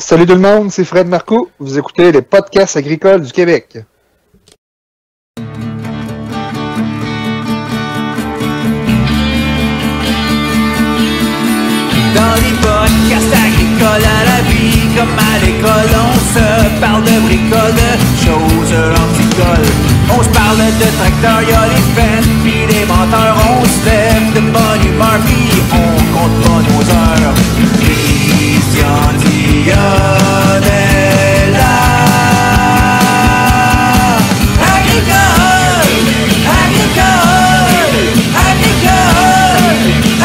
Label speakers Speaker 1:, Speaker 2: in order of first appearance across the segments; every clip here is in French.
Speaker 1: Salut tout le monde, c'est Fred Marcoux. Vous écoutez les podcasts agricoles du Québec.
Speaker 2: Dans les podcasts agricoles à la vie, comme à l'école, on se parle de bricoles, de choses anticoles. On se parle de tracteurs, y'a les fans, pis les menteurs. On se lève de bonne humeur, pis on compte pas nos heures. Christian Dionne est là. Agricole, agricole, agricole,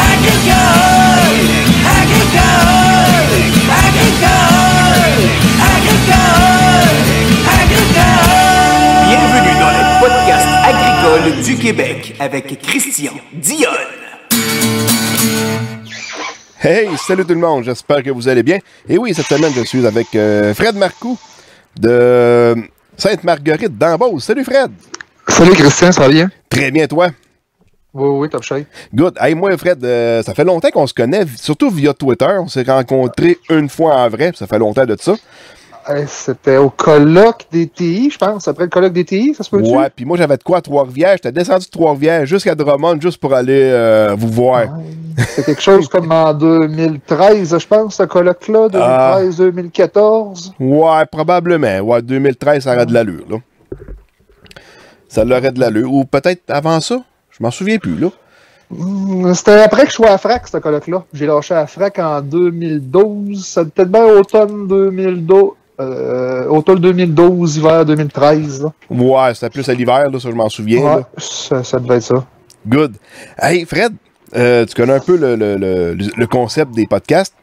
Speaker 2: agricole, agricole, agricole, agricole, agricole. Bienvenue dans le podcast agricole du Québec avec Christian Dionne.
Speaker 3: Hey, salut tout le monde, j'espère que vous allez bien. Et oui, cette semaine, je suis avec Fred Marcoux de Sainte-Marguerite d'Ambos. Salut Fred!
Speaker 1: Salut Christian, ça va bien?
Speaker 3: Très bien, toi?
Speaker 1: Oui, top shape.
Speaker 3: Good. Hey, moi, Fred, ça fait longtemps qu'on se connaît, surtout via Twitter. On s'est rencontrés une fois en vrai, ça fait longtemps de ça.
Speaker 1: C'était au colloque des TI, je pense. Après le colloque des TI, ça se peut-tu?
Speaker 3: Ouais, puis moi, j'avais de quoi à Trois-Rivières. J'étais descendu de Trois-Rivières jusqu'à Drummond juste pour aller vous voir.
Speaker 1: Ouais. C'est quelque chose comme en 2013, je pense, ce colloque-là, 2013-2014.
Speaker 3: Ouais, probablement. Ouais, 2013, ça aurait de l'allure, là. Ça l'aurait de l'allure. Ou peut-être avant ça. Je m'en souviens plus, là.
Speaker 1: C'était après que je sois à Frac, ce colloque-là. J'ai lâché à Frac en 2012. Ça peut être bien automne 2012. Automne 2012, hiver 2013. Là.
Speaker 3: Ouais, c'était plus à l'hiver, là, ça je m'en souviens.
Speaker 1: Ouais,
Speaker 3: là.
Speaker 1: ça devait être ça.
Speaker 3: Good. Hey, Fred, tu connais un peu le concept des podcasts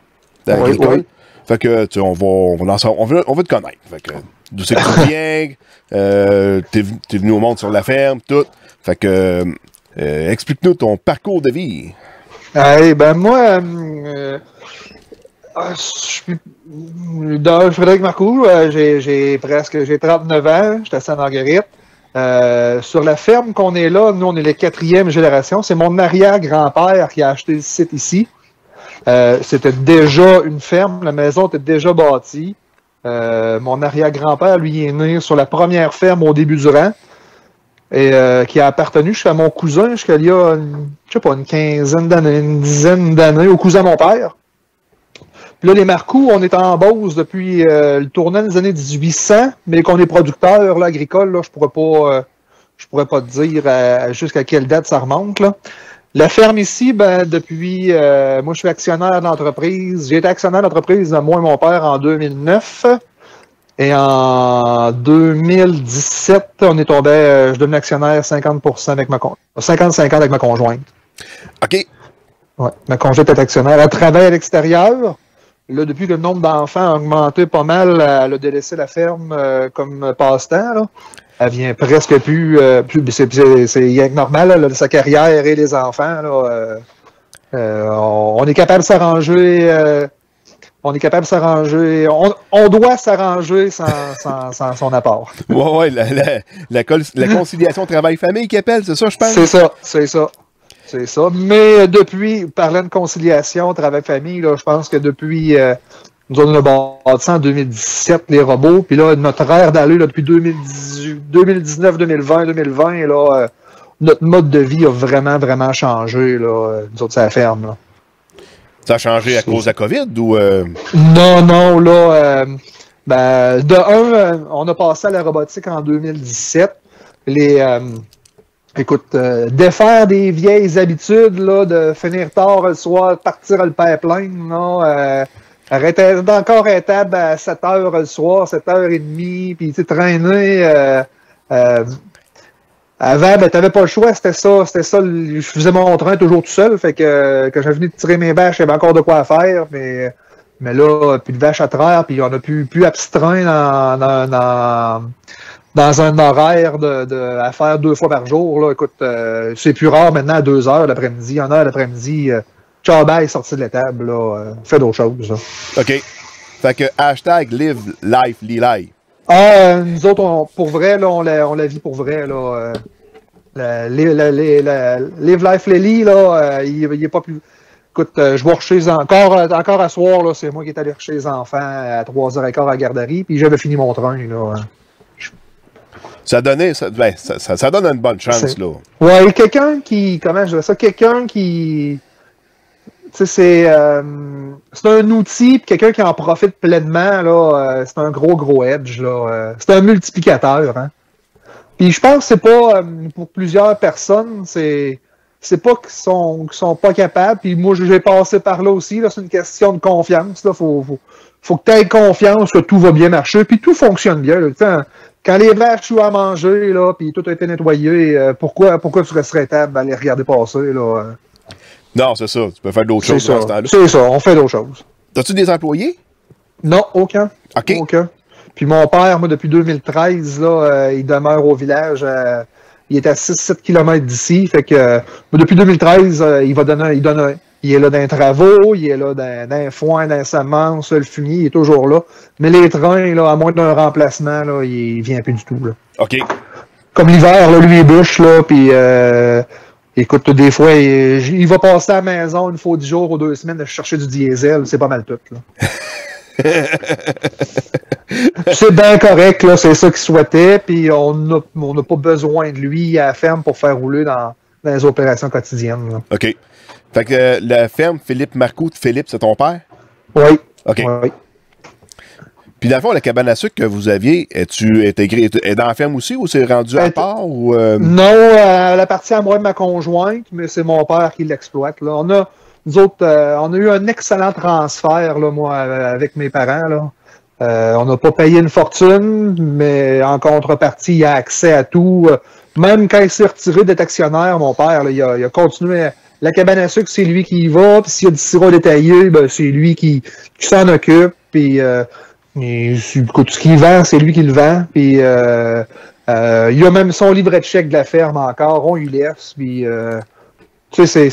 Speaker 3: agricoles.
Speaker 1: Oui.
Speaker 3: Fait que, tu sais, on veut te connaître. Fait que, d'où c'est que tu viens, t'es venu au monde sur la ferme, tout. Fait que, explique-nous ton parcours de vie.
Speaker 1: Hey, ben moi, je suis Frédéric Marcoux, j'ai 39 ans, j'étais à Sainte-Marguerite. Sur la ferme qu'on est là, nous on est les 4e génération. C'est mon arrière-grand-père qui a acheté le site ici. C'était déjà une ferme, la maison était déjà bâtie. Mon arrière-grand-père, lui, est né sur la première ferme au début du rang. Et qui a appartenu jusqu'à mon cousin, jusqu'à il y a, une quinzaine d'années, une dizaine d'années, au cousin de mon père. Puis là, les Marcoux, on est en Beauce depuis le tournant des années 1800, mais qu'on est producteur là, agricole, là, je pourrais pas te dire jusqu'à quelle date ça remonte. Là. La ferme ici, ben, depuis, moi je suis actionnaire d'entreprise. J'ai été actionnaire d'entreprise, moi et mon père, en 2009. Et en 2017, on est tombé, je devenais actionnaire 50% avec 50-50 avec ma conjointe.
Speaker 3: OK.
Speaker 1: Ouais, ma conjointe est actionnaire. Elle travaille à l'extérieur. Là, depuis que le nombre d'enfants a augmenté pas mal, elle a délaissé la ferme comme passe-temps. Là. Elle vient presque plus c'est rien que normal, là, sa carrière et les enfants. Là, on est capable de s'arranger. On doit s'arranger sans son apport.
Speaker 3: Ouais, la conciliation travail-famille qui appelle, c'est ça, je pense?
Speaker 1: C'est ça. Mais depuis, parlant de conciliation, travail-famille, là, je pense que depuis, nous on a bâti en 2017 les robots, puis là, notre ère d'aller depuis 2019, 2020, là, notre mode de vie a vraiment, vraiment changé, là, nous autres, ça ferme, là.
Speaker 3: Ça a changé à cause de la COVID ou...
Speaker 1: Non, là, on a passé à la robotique en 2017. Défaire des vieilles habitudes, là, de finir tard le soir, partir le pipeline, là, arrêter d'encore à table à 7h le soir, 7h30, puis traîner... Avant, ben, t'avais pas le choix, c'était ça. Je faisais mon train toujours tout seul, fait que quand j'ai venu de tirer mes bâches, j'avais encore de quoi à faire, mais là, plus de vaches à traire, puis on a plus abstreint dans un horaire à faire 2 fois par jour, là. Écoute, c'est plus rare maintenant à 2h l'après-midi, en heure l'après-midi, ciao bye, sorti de la table, là, fait d'autres choses, là.
Speaker 3: OK. Fait que hashtag live life, Lili.
Speaker 1: Nous autres, pour vrai, là, on la vit pour vrai, là. Live Life Lily, là, il est pas plus. écoute, je vais chez encore à soir, là, c'est moi qui est allé chez les enfants à 3h15 à la garderie, puis j'avais fini mon train, là.
Speaker 3: Ça donnait, ça donne une bonne chance, là.
Speaker 1: Ouais, quelqu'un qui, comment je dirais ça, quelqu'un qui, tu sais, c'est un outil, puis quelqu'un qui en profite pleinement, là, c'est un gros edge, là. C'est un multiplicateur, hein. Puis je pense que c'est pas, pour plusieurs personnes, c'est pas qu'ils sont pas capables, puis moi j'ai passé par là aussi, là, c'est une question de confiance, là, faut que tu aies confiance que tout va bien marcher, puis tout fonctionne bien, là. Quand les vaches jouent à manger, là, puis tout a été nettoyé, pourquoi tu resterais table à les regarder passer, là?
Speaker 3: Non, c'est ça. Tu peux faire d'autres choses dans ce temps-là.
Speaker 1: C'est ça, on fait d'autres choses.
Speaker 3: As-tu des employés?
Speaker 1: Non, aucun.
Speaker 3: OK.
Speaker 1: Aucun. Puis mon père, moi, depuis 2013, là, il demeure au village. Il est à 6-7 km d'ici. Fait que depuis 2013, il est là dans les travaux, il est là dans les foins, dans les semences, le fumier, il est toujours là. Mais les trains, là, à moins d'un remplacement, là, il vient plus du tout. Là.
Speaker 3: OK.
Speaker 1: Comme l'hiver, là, lui, il bouche, là, puis écoute, des fois, il va passer à la maison une fois 10 jours ou 2 semaines de chercher du diesel, c'est pas mal tout, là. C'est bien correct, là, c'est ça qu'il souhaitait, puis on n'a pas besoin de lui à la ferme pour faire rouler dans les opérations quotidiennes. Là.
Speaker 3: OK. Fait que la ferme Philippe Marcoux de Philippe, c'est ton père?
Speaker 1: Oui.
Speaker 3: OK.
Speaker 1: Oui.
Speaker 3: Puis dans le fond, la cabane à sucre que vous aviez, es-tu intégré, est dans la ferme aussi ou c'est rendu à part? Ou
Speaker 1: Non, elle appartient à moi et ma conjointe, mais c'est mon père qui l'exploite. Là. Nous autres, on a eu un excellent transfert, là, moi, avec mes parents. Là. On n'a pas payé une fortune, mais en contrepartie, il a accès à tout. Même quand il s'est retiré d'être actionnaire, mon père, là, il a continué. La cabane à sucre, c'est lui qui y va. Puis s'il y a du sirop détaillé, ben, c'est lui qui s'en occupe. Puis tout ce qu'il vend, c'est lui qui le vend. Puis il a même son livret de chèque de la ferme encore. On lui laisse. Puis tu sais,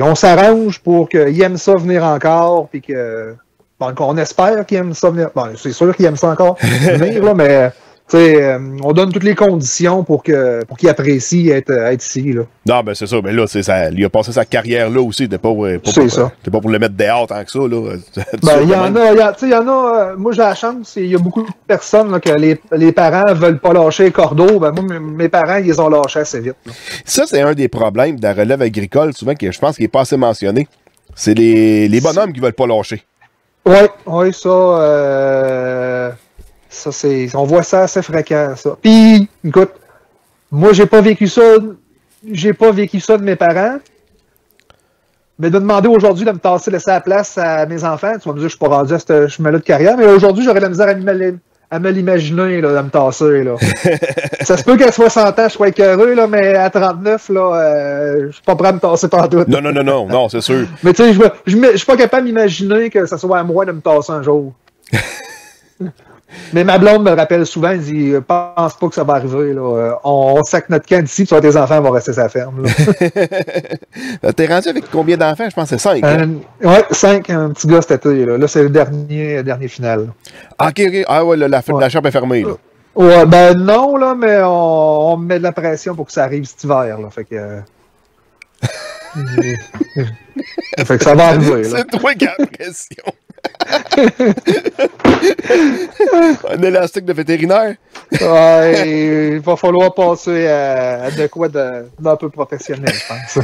Speaker 1: on s'arrange pour qu'il aime ça venir encore. Puis que bon, on espère qu'il aime ça venir. Bon, c'est sûr qu'il aime ça encore venir, là, mais on donne toutes les conditions pour qu'il apprécie être ici. Là.
Speaker 3: Non, ben c'est ça. Mais là, il a passé sa carrière là aussi. T'es pas pour le mettre dehors tant que ça. Là.
Speaker 1: Ben, il y en a, moi j'ai la chance, il y a beaucoup de personnes là, que les parents veulent pas lâcher les cordeaux. Ben, moi, mes parents, ils les ont lâchés assez vite. Là.
Speaker 3: Ça, c'est un des problèmes de la relève agricole, souvent, que je pense qu'il n'est pas assez mentionné. C'est les bonhommes qui veulent pas lâcher.
Speaker 1: Oui, ça, on voit ça assez fréquent, ça. Puis, écoute, moi, j'ai pas vécu ça de mes parents, mais de demander aujourd'hui de me laisser la place à mes enfants, tu vas me dire que je suis pas rendu à ce chemin-là de carrière, mais aujourd'hui, j'aurais de la misère à me l'imaginer, là, de me tasser, là. Ça se peut qu'à 60 ans, je sois écœureux, là, mais à 39, là, je suis pas prêt à me tasser partout.
Speaker 3: Non, c'est sûr.
Speaker 1: Mais tu sais, je suis pas capable d'imaginer que ça soit à moi de me tasser un jour. Mais ma blonde me rappelle souvent, elle dit « Pense pas que ça va arriver, là. On sac notre camp d'ici, puis tes enfants vont rester sa ferme. »
Speaker 3: T'es rendu avec combien d'enfants? Je pense que c'est 5.
Speaker 1: Oui, 5, un petit gars cet été. Là, c'est le dernier final.
Speaker 3: OK. Ah ouais, la chambre est fermée. Là.
Speaker 1: Ouais, ben non, là, mais on met de la pression pour que ça arrive cet hiver. Là, fait que... fait que ça va arriver. Là.
Speaker 3: C'est toi qui as la pression. Un élastique de vétérinaire.
Speaker 1: Ouais, il va falloir passer à de quoi d'un peu professionnel, je pense.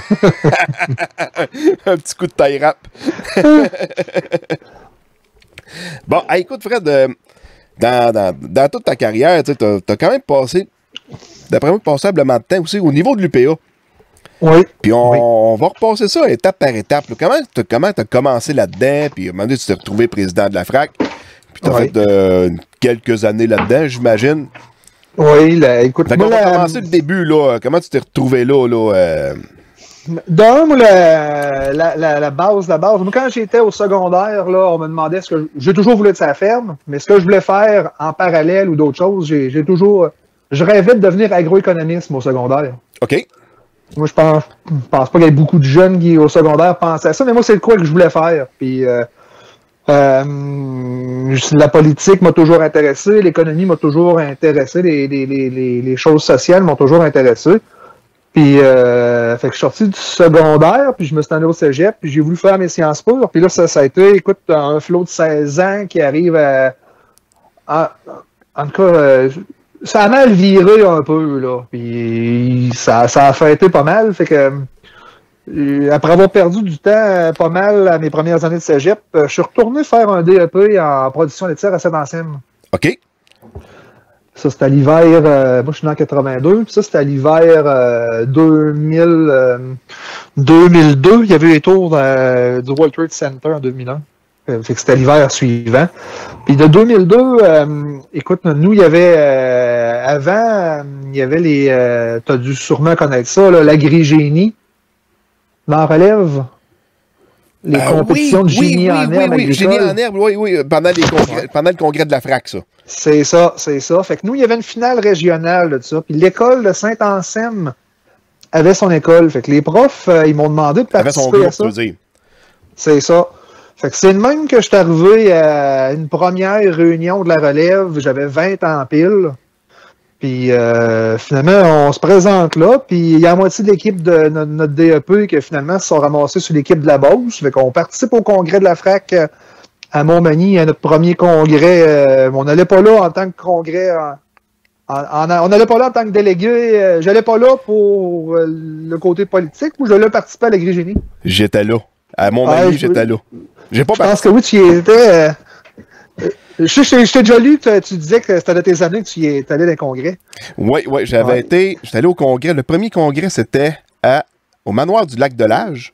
Speaker 3: Un petit coup de taille rap. Bon, écoute, Fred, dans toute ta carrière, tu as quand même passé, d'après moi, passablement de temps aussi au niveau de l'UPA.
Speaker 1: Oui.
Speaker 3: Puis on va repasser ça étape par étape. Là. Comment tu as commencé là-dedans? Puis à un moment donné, tu t'es retrouvé président de la FRAC. Puis tu as fait quelques années là-dedans, j'imagine.
Speaker 1: Oui, écoute.
Speaker 3: Fait qu'on va commencer le début. Là. Comment tu t'es retrouvé là?
Speaker 1: D'un, moi, la base. Moi, quand j'étais au secondaire, là, on me demandait ce que j'ai toujours voulu être sa ferme, mais ce que je voulais faire en parallèle ou d'autres choses, je rêvais de devenir agroéconomiste au secondaire.
Speaker 3: OK.
Speaker 1: Moi, je pense pas qu'il y ait beaucoup de jeunes qui, au secondaire, pensaient à ça, mais moi, c'est le quoi que je voulais faire. Puis, la politique m'a toujours intéressé, l'économie m'a toujours intéressé, les choses sociales m'ont toujours intéressé. Puis, fait que je suis sorti du secondaire, puis je me suis allé au cégep, puis j'ai voulu faire mes sciences pures. Puis là, ça a été, écoute, un flot de 16 ans qui arrive à... En tout cas, ça a mal viré un peu, là. Puis ça a fêté pas mal. Fait que, après avoir perdu du temps pas mal à mes premières années de cégep, je suis retourné faire un DEP en production laitière à Saint-Anselme.
Speaker 3: OK.
Speaker 1: Ça, c'était à l'hiver, moi je suis né en 82, puis ça, c'était à l'hiver 2002. Il y avait eu les tours du World Trade Center en 2001. Fait que c'était l'hiver suivant. Puis de 2002, écoute, nous, il y avait, avant, il y avait les, t'as dû sûrement connaître ça, l'agrigénie, dans la relève. Les compétitions de génie en herbe.
Speaker 3: Oui, génie en herbe, oui, pendant le congrès de la FRAC, ça.
Speaker 1: C'est ça. Fait que nous, il y avait une finale régionale de ça. Puis l'école de Saint-Anselme avait son école. Fait que les profs, ils m'ont demandé de participer à ça. C'est ça. Fait que c'est le même que je suis arrivé à une première réunion de la relève. J'avais 20 ans pile. Puis finalement, on se présente là. Puis il y a la moitié de l'équipe de notre DEP qui finalement se sont ramassés sur l'équipe de la Beauce. Fait qu'on participe au congrès de la FRAC à Montmagny, à notre premier congrès. On n'allait pas là en tant que congrès. On n'allait pas là en tant que délégué. J'allais pas là pour le côté politique ou j'allais participer à l'agrégénie.
Speaker 3: J'étais là. À Montmagny, j'étais là.
Speaker 1: Je pense que oui, tu y étais. Je t'ai déjà lu, tu disais que c'était de tes années que tu y étais allé dans les congrès.
Speaker 3: Oui, j'étais allé au congrès. Le premier congrès, c'était au manoir du Lac de l'Age.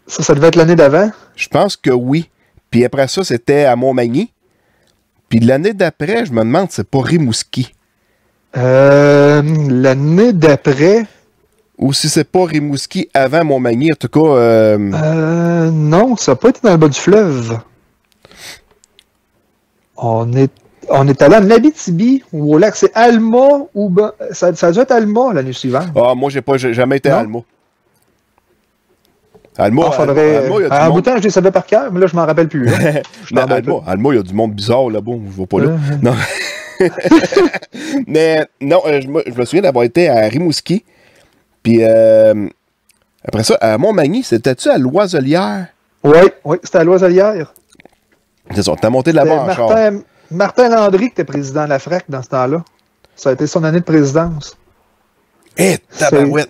Speaker 1: Ça devait être l'année d'avant?
Speaker 3: Je pense que oui. Puis après ça, c'était à Montmagny. Puis l'année d'après, je me demande, c'est pas Rimouski.
Speaker 1: L'année d'après...
Speaker 3: Ou si c'est pas Rimouski avant Montmagny, en tout cas...
Speaker 1: non, ça n'a pas été dans le bas du fleuve. On est allé en Abitibi ou au lac. C'est Alma ou... Ça a dû être Alma l'année suivante.
Speaker 3: Ah, moi, j'ai jamais été à Alma. Alma,
Speaker 1: en bout de temps, je les savais par cœur, mais là, je m'en rappelle plus.
Speaker 3: Alma, il y a du monde bizarre là-bas. Je ne vois pas là. Non. Mais non, je me souviens d'avoir été à Rimouski. Puis après ça, à Montmagny, c'était-tu à Loiselière?
Speaker 1: Oui, c'était à Loiselière.
Speaker 3: C'est ça, t'as monté de là-bas en char.
Speaker 1: Martin Landry qui était président de la FRAC dans ce temps-là. Ça a été son année de présidence.
Speaker 3: Tabarouette!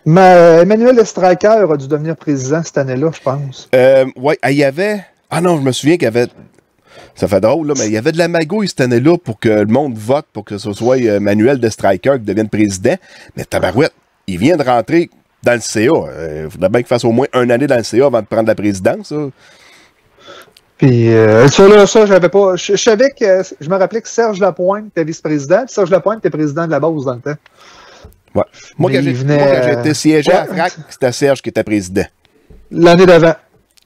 Speaker 1: Emmanuel Estraker a dû devenir président cette année-là, je pense.
Speaker 3: Oui, il y avait... Ah non, je me souviens qu'il y avait... Ça fait drôle, là, mais il y avait de la magouille cette année-là pour que le monde vote pour que ce soit Emmanuel Estraker qui devienne président. Mais tabarouette, il vient de rentrer dans le CA. Il faudrait bien qu'il fasse au moins une année dans le CA avant de prendre la présidence.
Speaker 1: Puis, ça, j'avais pas... Je savais que... Je me rappelais que Serge Lapointe était vice-président. Serge Lapointe était président de la Beauce dans le temps.
Speaker 3: Ouais. Moi, quand j'étais siégé à FRAC, c'était Serge qui était président.
Speaker 1: L'année d'avant.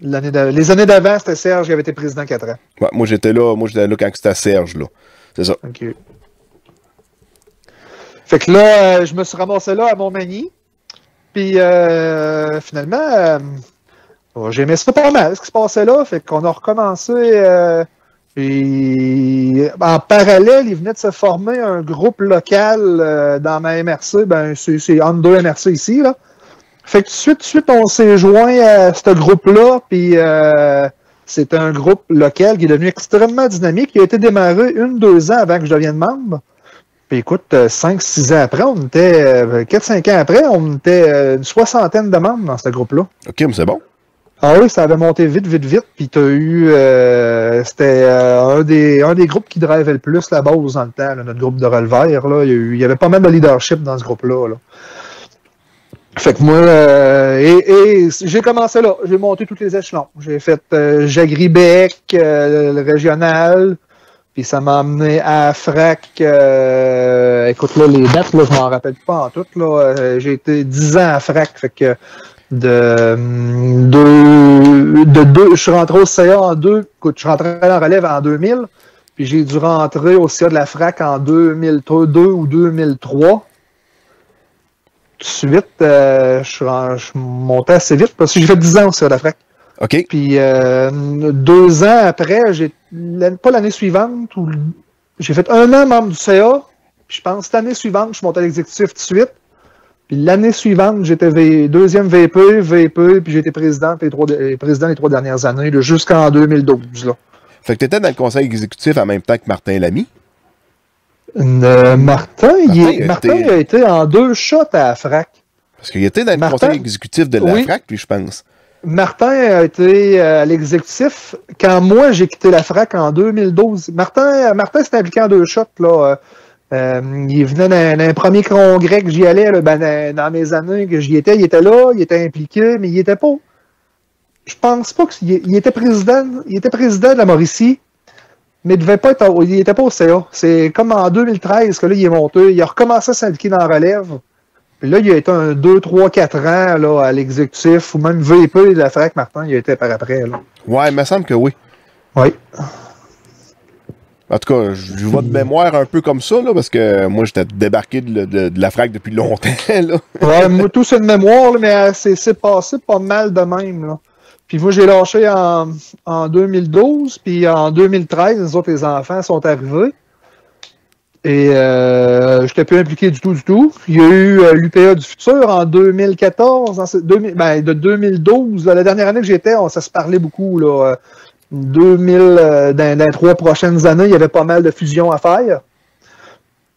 Speaker 1: Les années d'avant, c'était Serge qui avait été président 4 ans.
Speaker 3: Ouais, moi, j'étais là quand c'était Serge, là. C'est ça.
Speaker 1: OK. Fait que là, je me suis ramassé là à Montmagny. Puis, finalement, j'aimais ça pas mal, ce qui se passait là. Fait qu'on a recommencé. Et en parallèle, il venait de se former un groupe local dans ma MRC. Ben, c'est entre deux MRC ici, là. Fait que tout de suite, on s'est joint à ce groupe-là, puis c'est un groupe local qui est devenu extrêmement dynamique, qui a été démarré 1-2 ans avant que je devienne membre. Puis écoute, 5-6 ans après, on était 4-5 ans après, on était une 60aine de membres dans ce groupe-là.
Speaker 3: OK, mais c'est bon.
Speaker 1: Ah oui, ça avait monté vite, puis t'as eu... c'était un des groupes qui drivait le plus la base dans le temps, là, notre groupe de releveurs, là. Il y avait pas mal de leadership dans ce groupe-là, là. Fait que moi, j'ai commencé là. J'ai monté tous les échelons. J'ai fait Jagribec, le régional, puis ça m'a amené à FRAC. Écoute, là, les dates, là, je m'en rappelle pas en tout. Là. J'ai été 10 ans à FRAC. Fait que je suis rentré au CA en 2. Écoute, je suis rentré en relève en 2000, puis j'ai dû rentrer au CA de la FRAC en 2002 ou 2003. Tout de suite, je suis monté assez vite parce que j'ai fait 10 ans aussi à la FRAC.
Speaker 3: OK.
Speaker 1: Puis 2 ans après, pas l'année suivante, j'ai fait 1 an membre du CA. Puis je pense cette année suivante, je suis monté à l'exécutif tout de suite. Puis l'année suivante, j'étais deuxième VP, puis j'ai été président les 3 dernières années, jusqu'en 2012. Là.
Speaker 3: Fait que tu étais dans le conseil exécutif en même temps que Martin Lamy.
Speaker 1: Martin a été en 2 shots à la FRAC.
Speaker 3: Parce qu'il était dans le conseil exécutif de la FRAC, lui, je pense.
Speaker 1: Martin a été à l'exécutif quand moi j'ai quitté la FRAC en 2012. Martin s'est impliqué en 2 shots. Là. Il venait d'un premier congrès que j'y allais là, dans mes années que j'y étais. Il était là, il était impliqué, mais il était pas. Je pense pas qu'il était président. Il était président de la Mauricie, mais il était pas au CA. C'est comme en 2013 que là, il est monté. Il a recommencé à s'impliquer dans la relève. Puis là, il a été 2, 3, 4 ans là, à l'exécutif, ou même VP de la FRAC, Martin, il a été par après. Là.
Speaker 3: Ouais, il me semble que oui.
Speaker 1: Oui.
Speaker 3: En tout cas, je vois de mémoire un peu comme ça, là, parce que moi, j'étais débarqué de la FRAC depuis longtemps. Là.
Speaker 1: Ouais, moi, tout c'est de mémoire, là, mais c'est passé pas mal de même. Là. Puis moi, j'ai lâché en 2012, puis en 2013, les autres, les enfants sont arrivés. Et je n'étais plus impliqué du tout. Il y a eu l'UPA du futur en 2014, de 2012. Là, la dernière année que j'étais, ça se parlait beaucoup. Là, dans les 3 prochaines années, il y avait pas mal de fusions à faire.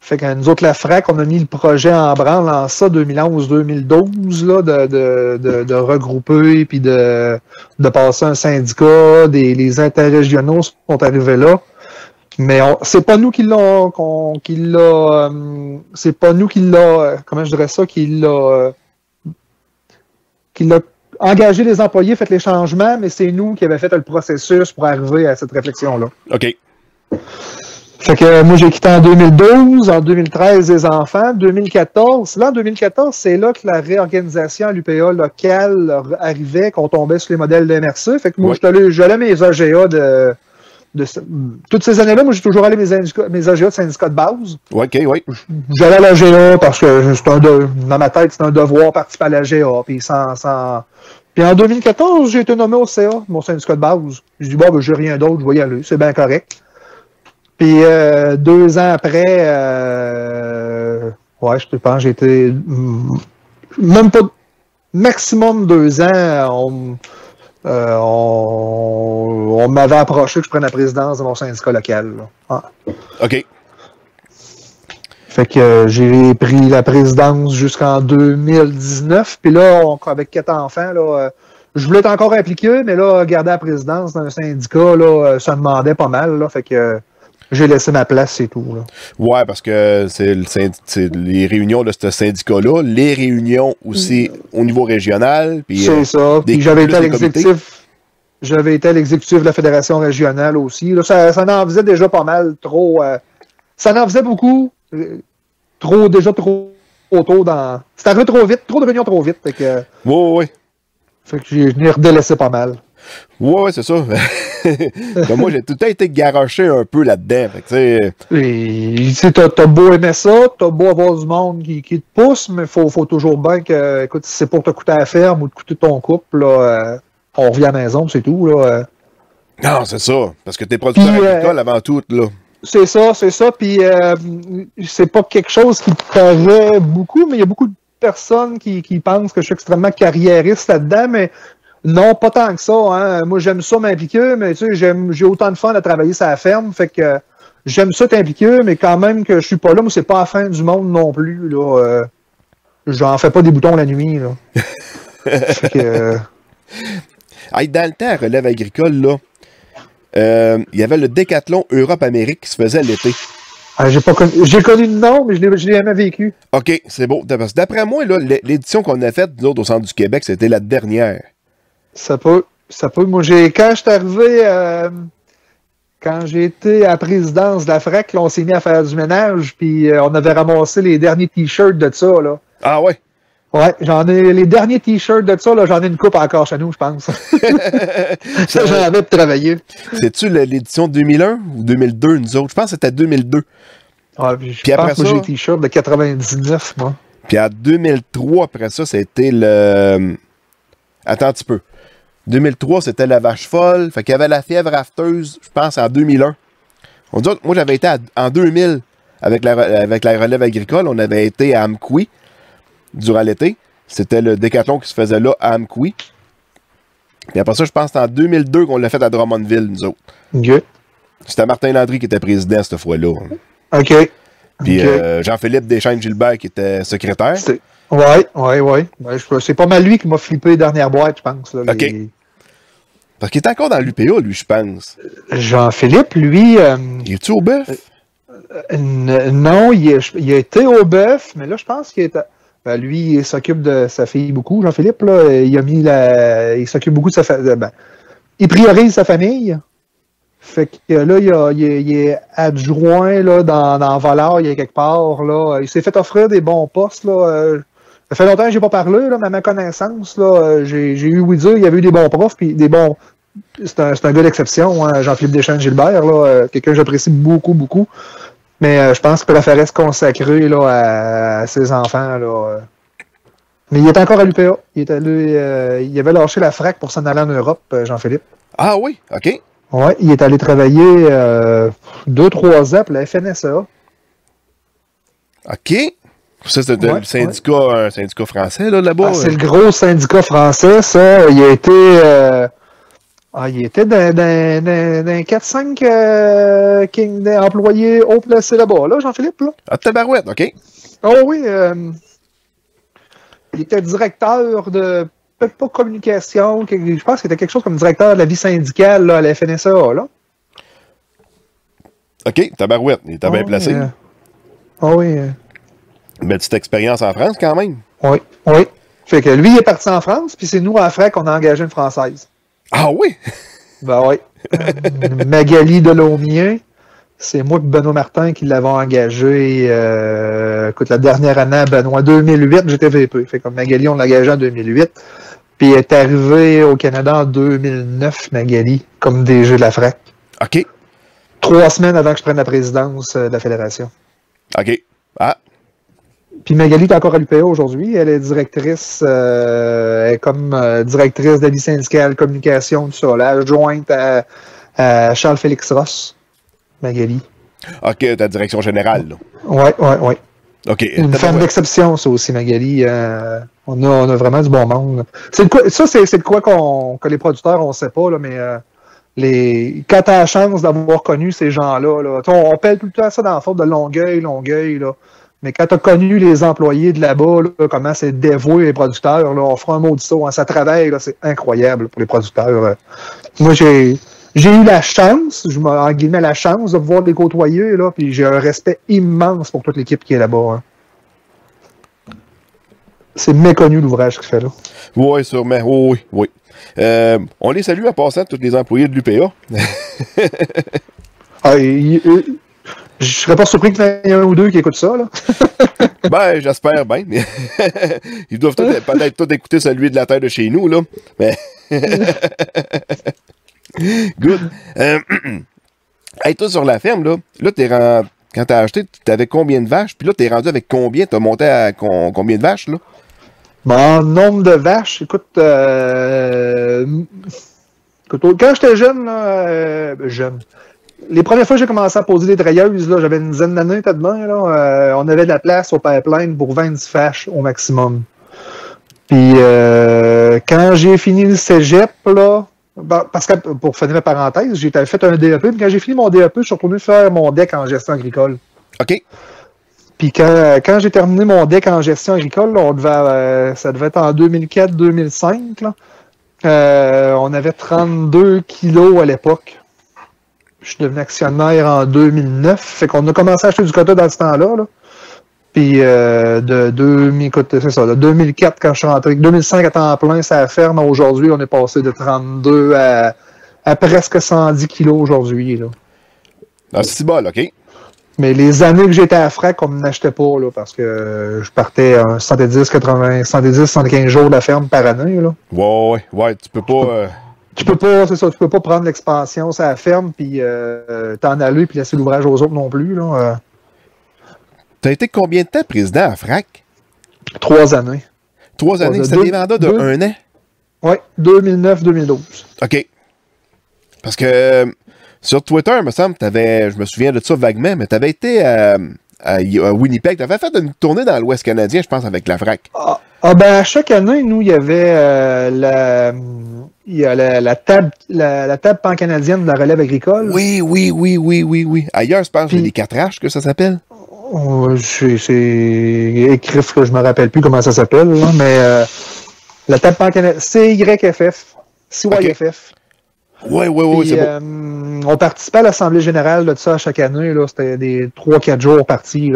Speaker 1: Fait que nous autres, la FRAC, on a mis le projet en branle en ça, 2011-2012, là, de regrouper puis de passer un syndicat. Les interrégionaux sont arrivés là. Mais c'est pas nous c'est pas nous qui l'a, comment je dirais ça, qui l'a engagé les employés, fait les changements, mais c'est nous qui avons fait le processus pour arriver à cette réflexion-là.
Speaker 3: OK.
Speaker 1: Fait que moi, j'ai quitté en 2012, en 2013, les enfants, 2014. Là, en 2014, c'est là que la réorganisation à l'UPA locale arrivait, qu'on tombait sur les modèles de MRC. Fait que moi, j'allais mes AGA toutes ces années-là, moi, j'ai toujours allé mes AGA de syndicat de base.
Speaker 3: OK, oui.
Speaker 1: J'allais à l'AGA parce que dans ma tête, c'était un devoir participer à l'AGA. Puis Puis en 2014, j'ai été nommé au CA, mon syndicat de base. Je dis, j'ai rien d'autre, je vais y aller, c'est bien correct. Puis 2 ans après, je pense j'ai été même pas maximum 2 ans, on m'avait approché que je prenne la présidence de mon syndicat local. Ah.
Speaker 3: OK.
Speaker 1: Fait que j'ai pris la présidence jusqu'en 2019. Puis là, avec 4 enfants, là, je voulais être encore impliqué, mais là, garder la présidence d'un syndicat, là, ça demandait pas mal. Là, fait que j'ai laissé ma place, c'est tout. Là.
Speaker 3: Ouais, parce que c'est les réunions de ce syndicat-là, les réunions aussi au niveau régional.
Speaker 1: C'est ça. Puis j'avais été à l'exécutif. J'avais été à l'exécutif de la Fédération régionale aussi. Là, ça en faisait déjà pas mal trop. Ça en faisait beaucoup. Trop tôt dans. C'était arrivé trop vite, trop de réunions trop vite. Fait que.
Speaker 3: Ouais.
Speaker 1: Fait que j'ai redélaissé pas mal.
Speaker 3: Ouais, c'est ça. Ben, moi, j'ai tout le temps été garoché un peu là-dedans. Fait que,
Speaker 1: t'as beau aimer ça, t'as beau avoir du monde qui te pousse, mais faut toujours bien que, écoute, si c'est pour te coûter à la ferme ou te coûter ton couple, là, on revient à la maison, c'est tout. Là.
Speaker 3: Non, c'est ça. Parce que t'es producteur agricole avant tout, là.
Speaker 1: C'est ça. Puis c'est pas quelque chose qui paraît beaucoup, mais il y a beaucoup de personnes qui pensent que je suis extrêmement carriériste là-dedans, mais non, pas tant que ça. Hein. Moi, j'aime ça m'impliquer, mais tu sais, j'ai autant de fun à travailler sur la ferme, fait que j'aime ça t'impliquer, mais quand même que je suis pas là, moi, c'est pas la fin du monde non plus. Là. J'en fais pas des boutons la nuit. Là. Fait que,
Speaker 3: Hey, dans le temps, relève agricole, là, il y avait le Décathlon Europe-Amérique qui se faisait l'été.
Speaker 1: J'ai connu le nom, mais je l'ai jamais vécu.
Speaker 3: OK, c'est beau. Parce que d'après moi, là, l'édition qu'on a faite, nous autres, au Centre du Québec, c'était la dernière.
Speaker 1: Ça peut. Moi, quand je suis arrivé, quand j'ai été à la présidence de la FRAC, là, on s'est mis à faire du ménage, puis on avait ramassé les derniers t-shirts de ça. Là.
Speaker 3: Ah ouais?
Speaker 1: Ouais, j'en ai les derniers t-shirts de ça, là, j'en ai une coupe encore chez nous, je pense. Ça, j'en avais pour travailler.
Speaker 3: C'est-tu l'édition 2001 ou 2002, nous autres? Je pense que c'était 2002.
Speaker 1: Ouais, puis après ça, j'ai les t-shirts de 99, moi.
Speaker 3: Puis en 2003, après ça, c'était le... Attends un petit peu. 2003, c'était la vache folle. Fait qu'il y avait la fièvre afteuse, je pense, en 2001. Moi, j'avais été en 2000 avec la relève agricole. On avait été à Amqui. durant l'été. C'était le décathlon qui se faisait là à Amqui. Puis après ça, je pense que c'est en 2002 qu'on l'a fait à Drummondville, nous autres.
Speaker 1: OK.
Speaker 3: C'était Martin Landry qui était président cette fois-là.
Speaker 1: OK.
Speaker 3: Puis
Speaker 1: OK.
Speaker 3: Jean-Philippe Deschênes-Gilbert qui était secrétaire.
Speaker 1: Ouais. C'est pas mal lui qui m'a flippé les dernières boîtes, je pense. Là,
Speaker 3: OK. Parce qu'il était encore dans l'UPA, lui, je pense.
Speaker 1: Jean-Philippe, lui...
Speaker 3: Il est-tu au bœuf?
Speaker 1: Non, il a été au bœuf, mais là, je pense qu'il est... lui, il s'occupe de sa fille beaucoup, Jean-Philippe. Là, il s'occupe beaucoup de sa famille. Il priorise sa famille. Fait que là, il est adjoint là, dans Volard, il est quelque part. Là. Il s'est fait offrir des bons postes. Là. Ça fait longtemps que j'ai pas parlé, là, mais à ma connaissance, là, j'ai eu ouï dire, il y avait eu des bons profs, puis des bons. C'est un gars d'exception, hein, Jean-Philippe Deschênes-Gilbert, là, quelqu'un que j'apprécie beaucoup. Mais je pense qu'il préférait se consacrer là, à ses enfants. Là. Mais il est encore à l'UPA. Il avait lâché la frac pour s'en aller en Europe, Jean-Philippe.
Speaker 3: Ah oui, OK.
Speaker 1: Ouais, il est allé travailler 2-3 ans pour la FNSA.
Speaker 3: OK. Ça, c'est un syndicat français, là-bas.
Speaker 1: C'est le gros syndicat français, ça. Il a été... il était dans 4-5 employés haut placés là-bas, là, Jean-Philippe, là.
Speaker 3: Ah, tabarouette, OK.
Speaker 1: Oh oui, il était directeur de, peut-être pas communication, je pense qu'il était quelque chose comme directeur de la vie syndicale là, à la FNSA, là.
Speaker 3: OK, tabarouette, il était bien placé.
Speaker 1: Oui.
Speaker 3: Une petite expérience en France, quand même.
Speaker 1: Oui. Fait que lui, il est parti en France, puis c'est nous, à FRAC, qu'on a engagé une Française.
Speaker 3: Ah oui?
Speaker 1: Ben oui. Magali Delaumier. C'est moi et Benoît Martin qui l'avons engagé. Écoute, la dernière année à Benoît, 2008, j'étais VP. Fait comme Magali, on l'a engagé en 2008. Puis elle est arrivée au Canada en 2009, Magali, comme DG de la FRAC.
Speaker 3: OK.
Speaker 1: 3 semaines avant que je prenne la présidence de la Fédération.
Speaker 3: OK. Ah.
Speaker 1: Puis Magali est encore à l'UPA aujourd'hui. Elle est directrice, elle est comme directrice de la vie syndicale, communication, tout ça. Là, adjointe à Charles-Félix Ross, Magali.
Speaker 3: OK, ta direction générale, là.
Speaker 1: Oui.
Speaker 3: OK.
Speaker 1: Une femme d'exception, ça aussi, Magali. On a vraiment du bon monde. C'est de quoi que les producteurs, on ne sait pas, là, mais quand tu as la chance d'avoir connu ces gens-là, là, on pèle tout le temps ça dans la faute de Longueuil, là. Mais quand tu as connu les employés de là-bas, là, comment c'est dévoué les producteurs, là, on fera un mot de ça. Hein, ça travaille, là, c'est incroyable pour les producteurs. Moi, j'ai eu la chance, en guillemets, la chance de pouvoir les côtoyer, là, puis j'ai un respect immense pour toute l'équipe qui est là-bas. Hein. C'est méconnu l'ouvrage qu'il fait là.
Speaker 3: Oui, sûrement. Oui. On les salue en passant, tous les employés de l'UPA. Je serais pas surpris qu'il y en ait un ou deux qui écoutent ça, là. Ben, j'espère bien. Ils doivent peut-être tous écouter celui de la terre de chez nous, là. Mais... Good. Hey, toi, sur la ferme, là quand t'as acheté, t'avais combien de vaches? Puis là, t'es rendu avec combien? T'as monté à combien de vaches, là?
Speaker 1: Bon, nombre de vaches, écoute, quand j'étais jeune, là, les premières fois que j'ai commencé à poser des treilleuses, là, j'avais une dizaine d'années, peut-être bien, là, on avait de la place au pipeline pour 20 vaches au maximum. Puis, quand j'ai fini le cégep, là, parce que, pour finir ma parenthèse, j'ai fait un DEP, puis quand j'ai fini mon DEP, je suis retourné faire mon DEC en gestion agricole.
Speaker 3: OK.
Speaker 1: Puis quand j'ai terminé mon DEC en gestion agricole, là, ça devait être en 2004-2005, là, on avait 32 kilos à l'époque. Je suis devenu actionnaire en 2009. Fait qu'on a commencé à acheter du quota dans ce temps-là. Là. Puis de 2004 quand je suis rentré, 2005 à temps plein, ça ferme. Aujourd'hui, on est passé de 32 à presque 110 kilos aujourd'hui. Là.
Speaker 3: Ah, c'est bon, OK.
Speaker 1: Mais les années que j'étais à FRAC, on ne m'achetait pas là, parce que je partais 110-75 jours de la ferme par année. Là.
Speaker 3: Ouais, tu peux pas...
Speaker 1: Tu peux pas prendre l'expansion sur la ferme puis t'en aller puis laisser l'ouvrage aux autres non plus. Là.
Speaker 3: T'as été combien de temps président à FRAC?
Speaker 1: 3 années.
Speaker 3: 3 années? C'était des mandats de 1 an?
Speaker 1: Oui, 2009-2012.
Speaker 3: OK. Parce que sur Twitter, me semble, je me souviens de ça vaguement, mais t'avais été à Winnipeg. Tu avais fait une tournée dans l'Ouest canadien, je pense, avec la FRAC.
Speaker 1: Ben, chaque année, nous, il y avait la table pan-canadienne de la relève agricole.
Speaker 3: Oui. Ailleurs, je pense, c'est les 4H que ça s'appelle.
Speaker 1: C'est écrit que je me rappelle plus comment ça s'appelle, là, mais la table pan-canadienne, CYFF. CYFF.
Speaker 3: Oui, c'est bon.
Speaker 1: On participait à l'Assemblée générale de ça chaque année. C'était des 3-4 jours partis.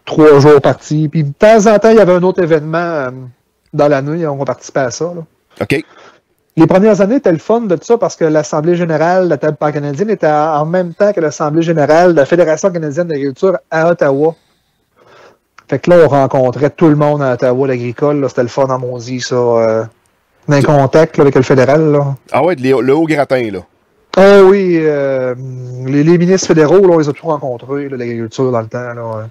Speaker 1: 3 jours partis. Puis de temps en temps, il y avait un autre événement dans l'année. On participait à ça. Là.
Speaker 3: OK.
Speaker 1: Les premières années étaient le fun de ça parce que l'Assemblée générale de la table pan-canadienne était en même temps que l'Assemblée générale de la Fédération canadienne d'agriculture à Ottawa. Fait que là, on rencontrait tout le monde à Ottawa, l'agricole. C'était le fun en maudit, ça. D'un contact là, avec le fédéral. Là.
Speaker 3: Ah ouais, le haut gratin, là.
Speaker 1: Ah oui, les ministres fédéraux, là, on les a tous rencontrés, l'agriculture dans le temps. Là.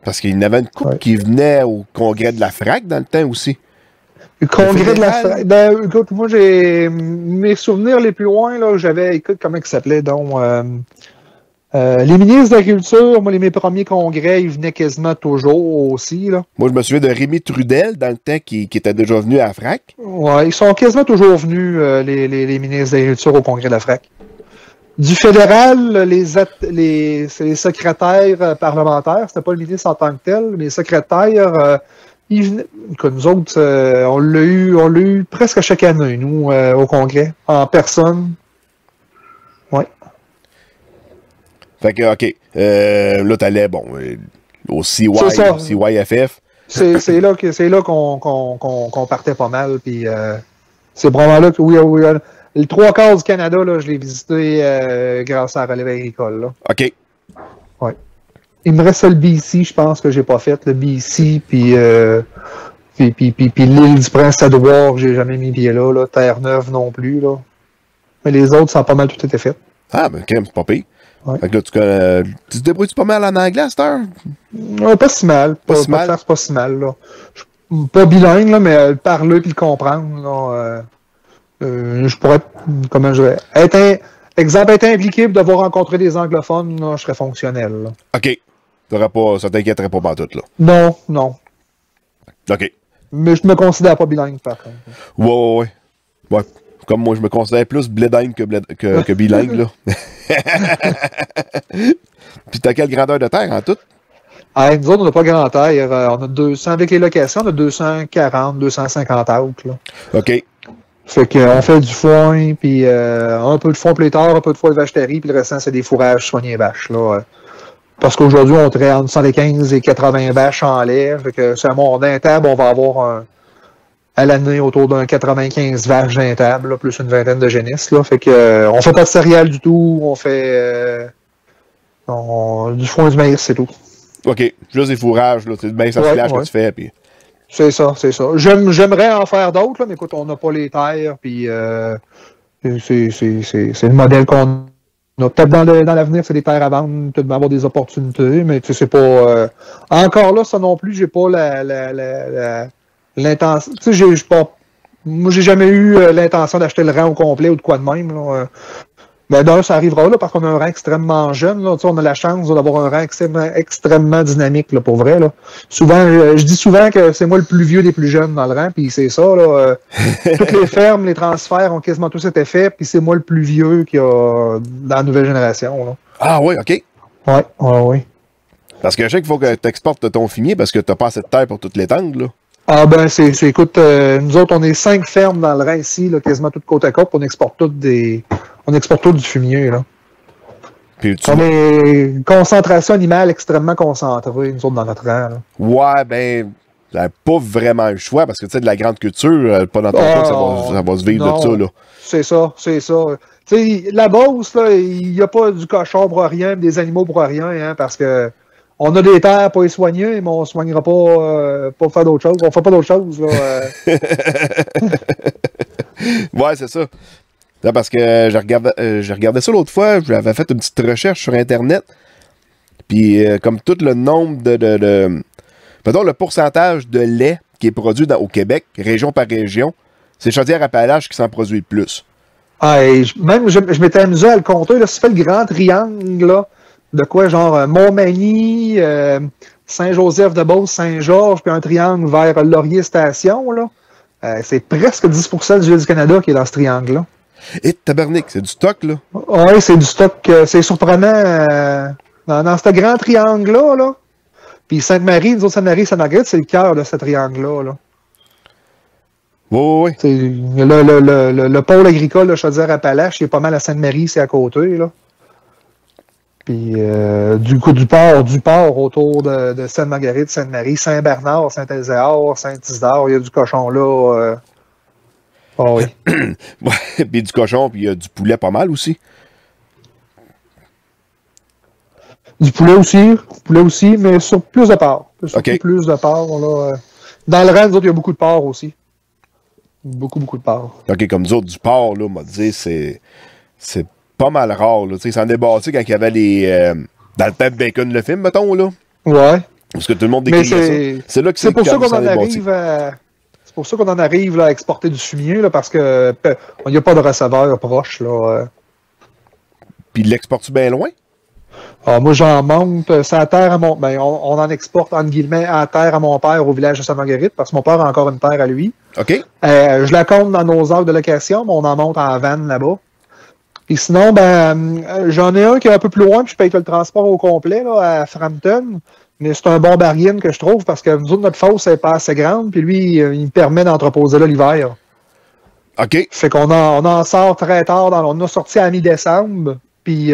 Speaker 3: Parce qu'il y en avait une couple qui venait au congrès de la FRAC dans le temps aussi.
Speaker 1: Le congrès de la FRAC. Ben, écoute, moi, j'ai mes souvenirs les plus loin, là, j'avais, écoute, comment il s'appelait, donc, les ministres d'agriculture, moi, mes premiers congrès, ils venaient quasiment toujours aussi, là.
Speaker 3: Moi, je me souviens de Rémi Trudel, dans le temps, qui était déjà venu à la FRAC.
Speaker 1: Ouais, ils sont quasiment toujours venus, les ministres d'agriculture au congrès de la FRAC. Du fédéral, c'est les secrétaires parlementaires, c'était pas le ministre en tant que tel, mais les secrétaires, ils venaient, comme nous autres, on l'a eu presque chaque année, nous, au congrès, en personne. Ouais.
Speaker 3: Fait que, OK. Là, t'allais, bon, au CYFF.
Speaker 1: C'est là qu'on partait pas mal. Puis c'est vraiment là que, oui, le 3/4 du Canada, là, je l'ai visité grâce à la relève agricole. Là.
Speaker 3: OK.
Speaker 1: Ouais. Il me reste le BC, je pense que j'ai pas fait. Le BC, puis l'île du Prince-Édouard, j'ai jamais mis pied là. Terre-Neuve non plus. Là. Mais les autres, ça a pas mal tout été fait.
Speaker 3: Ah, ben, quand même, c'est pas pire.
Speaker 1: Ouais.
Speaker 3: Fait que là, tu te débrouilles pas mal en anglais à cette heure?
Speaker 1: Pas si mal. Pas si mal, là. Pas bilingue, là, mais le parler puis le comprendre, là. Je pourrais, comment je dirais, être impliqué et devoir rencontrer des anglophones, là, je serais fonctionnel. Là.
Speaker 3: OK. Ça t'inquiéterait pas tout, là.
Speaker 1: Non.
Speaker 3: OK.
Speaker 1: Mais je me considère pas bilingue, par contre.
Speaker 3: Ouais. Comme moi, je me considère plus blédingue que bilingue, là. Puis t'as quelle grandeur de terre en tout?
Speaker 1: Nous autres, on n'a pas grand terre. On a 200, avec les locations, on a 240, 250 out, là.
Speaker 3: OK.
Speaker 1: Fait qu'on fait du foin, puis un peu de foin pléthore, un peu de foin de vache-terrie, puis le restant, c'est des fourrages soignés vaches, là. Parce qu'aujourd'hui, on traite entre 115 et 80 vaches en lait. Fait que c'est un monde d'intable, on va avoir à l'année autour d'un 95 vaches d'intable, plus une vingtaine de génisses, là. Fait que on fait pas de céréales du tout, on fait du foin du maïs, c'est tout.
Speaker 3: OK. Juste des fourrages, là. C'est du maïs à silage que tu fais, puis...
Speaker 1: C'est ça. J'aimerais en faire d'autres, là, mais écoute, on n'a pas les terres, puis c'est le modèle qu'on a. Peut-être dans l'avenir, c'est des terres à vendre, peut-être avoir des opportunités, mais tu sais, c'est pas... encore là, ça non plus, j'ai pas l'intention... Tu sais, moi, j'ai jamais eu l'intention d'acheter le rang au complet ou de quoi de même, là. Mais d'un, ça arrivera là parce qu'on a un rang extrêmement jeune. Là. On a la chance d'avoir un rang extrêmement dynamique, là, pour vrai. Là. Souvent, je dis souvent que c'est moi le plus vieux des plus jeunes dans le rang, puis c'est ça. Là, toutes les fermes, les transferts ont quasiment tous été faits, puis c'est moi le plus vieux qu'il y a dans la nouvelle génération. Là.
Speaker 3: Ah oui, OK.
Speaker 1: Oui.
Speaker 3: Parce que je sais qu'il faut que tu exportes ton fumier parce que tu n'as pas assez de terre pour toutes les tangles. Là.
Speaker 1: Ah ben, écoute, nous autres, on est 5 fermes dans le rang ici, là, quasiment toutes côte à côte, on exporte tout du fumier, là.
Speaker 3: Puis
Speaker 1: on est une concentration animale extrêmement concentrée, nous autres, dans notre rang, là. Ouais,
Speaker 3: ben, t'as pas vraiment le choix, parce que, tu sais, de la grande culture, pas dans ton cas que ça va se vivre
Speaker 1: non,
Speaker 3: de ça, là.
Speaker 1: C'est ça. Tu sais, la Beauce, là, il n'y a pas du cochon pour rien, des animaux pour rien, hein, parce que on a des terres pour les soigner, mais on ne soignera pas pour faire d'autres choses. On ne fait pas d'autres choses, là.
Speaker 3: Ouais, c'est ça. Là, parce que je regardais ça l'autre fois, j'avais fait une petite recherche sur Internet, puis comme tout le nombre mettons, le pourcentage de lait qui est produit au Québec, région par région, c'est Chaudière-Appalaches qui s'en produit le plus.
Speaker 1: Je m'étais amusé à le compter, là, si tu fais le grand triangle, là, de quoi, genre Montmagny, Saint-Joseph-de-Beauce, Saint-Georges, puis un triangle vers Laurier Station, là. C'est presque 10% du du Canada qui est dans ce triangle-là.
Speaker 3: Et tabarnak, c'est du stock, là.
Speaker 1: Oui, c'est du stock. C'est surprenant dans ce grand triangle-là. Là. Puis Sainte-Marie, nous autres, Sainte-Marie, Sainte-Marguerite, c'est le cœur de ce triangle-là. Là.
Speaker 3: Oui.
Speaker 1: Le pôle agricole de Chaudière-Appalaches, il est pas mal à Sainte-Marie, c'est à côté. Là. Puis du port autour de Sainte-Marguerite, Sainte-Marie, Saint-Bernard, Saint-Ézéard, Saint-Isidore, il y a du cochon là. Oh oui.
Speaker 3: Ouais, puis du cochon, puis il y a du poulet pas mal aussi.
Speaker 1: Du poulet aussi, mais sur plus de porc.
Speaker 3: Okay.
Speaker 1: Plus de porc, là. Dans le rang, nous autres, il y a beaucoup de porc aussi. Beaucoup de porc.
Speaker 3: OK, comme nous autres, du porc, là, on m'a dit, c'est pas mal rare, là. Tu sais, ça en est bâti quand il y avait les... dans le temps de Bacon, le film, mettons, là.
Speaker 1: Ouais.
Speaker 3: Parce que tout le monde décrivait ça. C'est là que
Speaker 1: c'est pour ça qu'on en arrive à... C'est pour ça qu'on en arrive là, à exporter du fumier, là, parce que il n'y a pas de receveur proche. Là.
Speaker 3: Puis l'exportes-tu bien loin?
Speaker 1: Ah, moi, j'en monte. C'est à terre à mon... Ben, on en exporte, entre guillemets, à terre à mon père au village de Sainte-Marguerite, parce que mon père a encore une terre à lui.
Speaker 3: OK.
Speaker 1: Je la compte dans nos heures de location, mais on en monte en van là-bas. Puis sinon, j'en ai un qui est un peu plus loin, puis je paye tout le transport au complet là, à Frampton. Mais c'est un bon bargain que je trouve parce que nous autres, notre fosse n'est pas assez grande, puis lui, il me permet d'entreposer là l'hiver.
Speaker 3: OK.
Speaker 1: Fait qu'on en sort très tard. On a sorti à mi-décembre, puis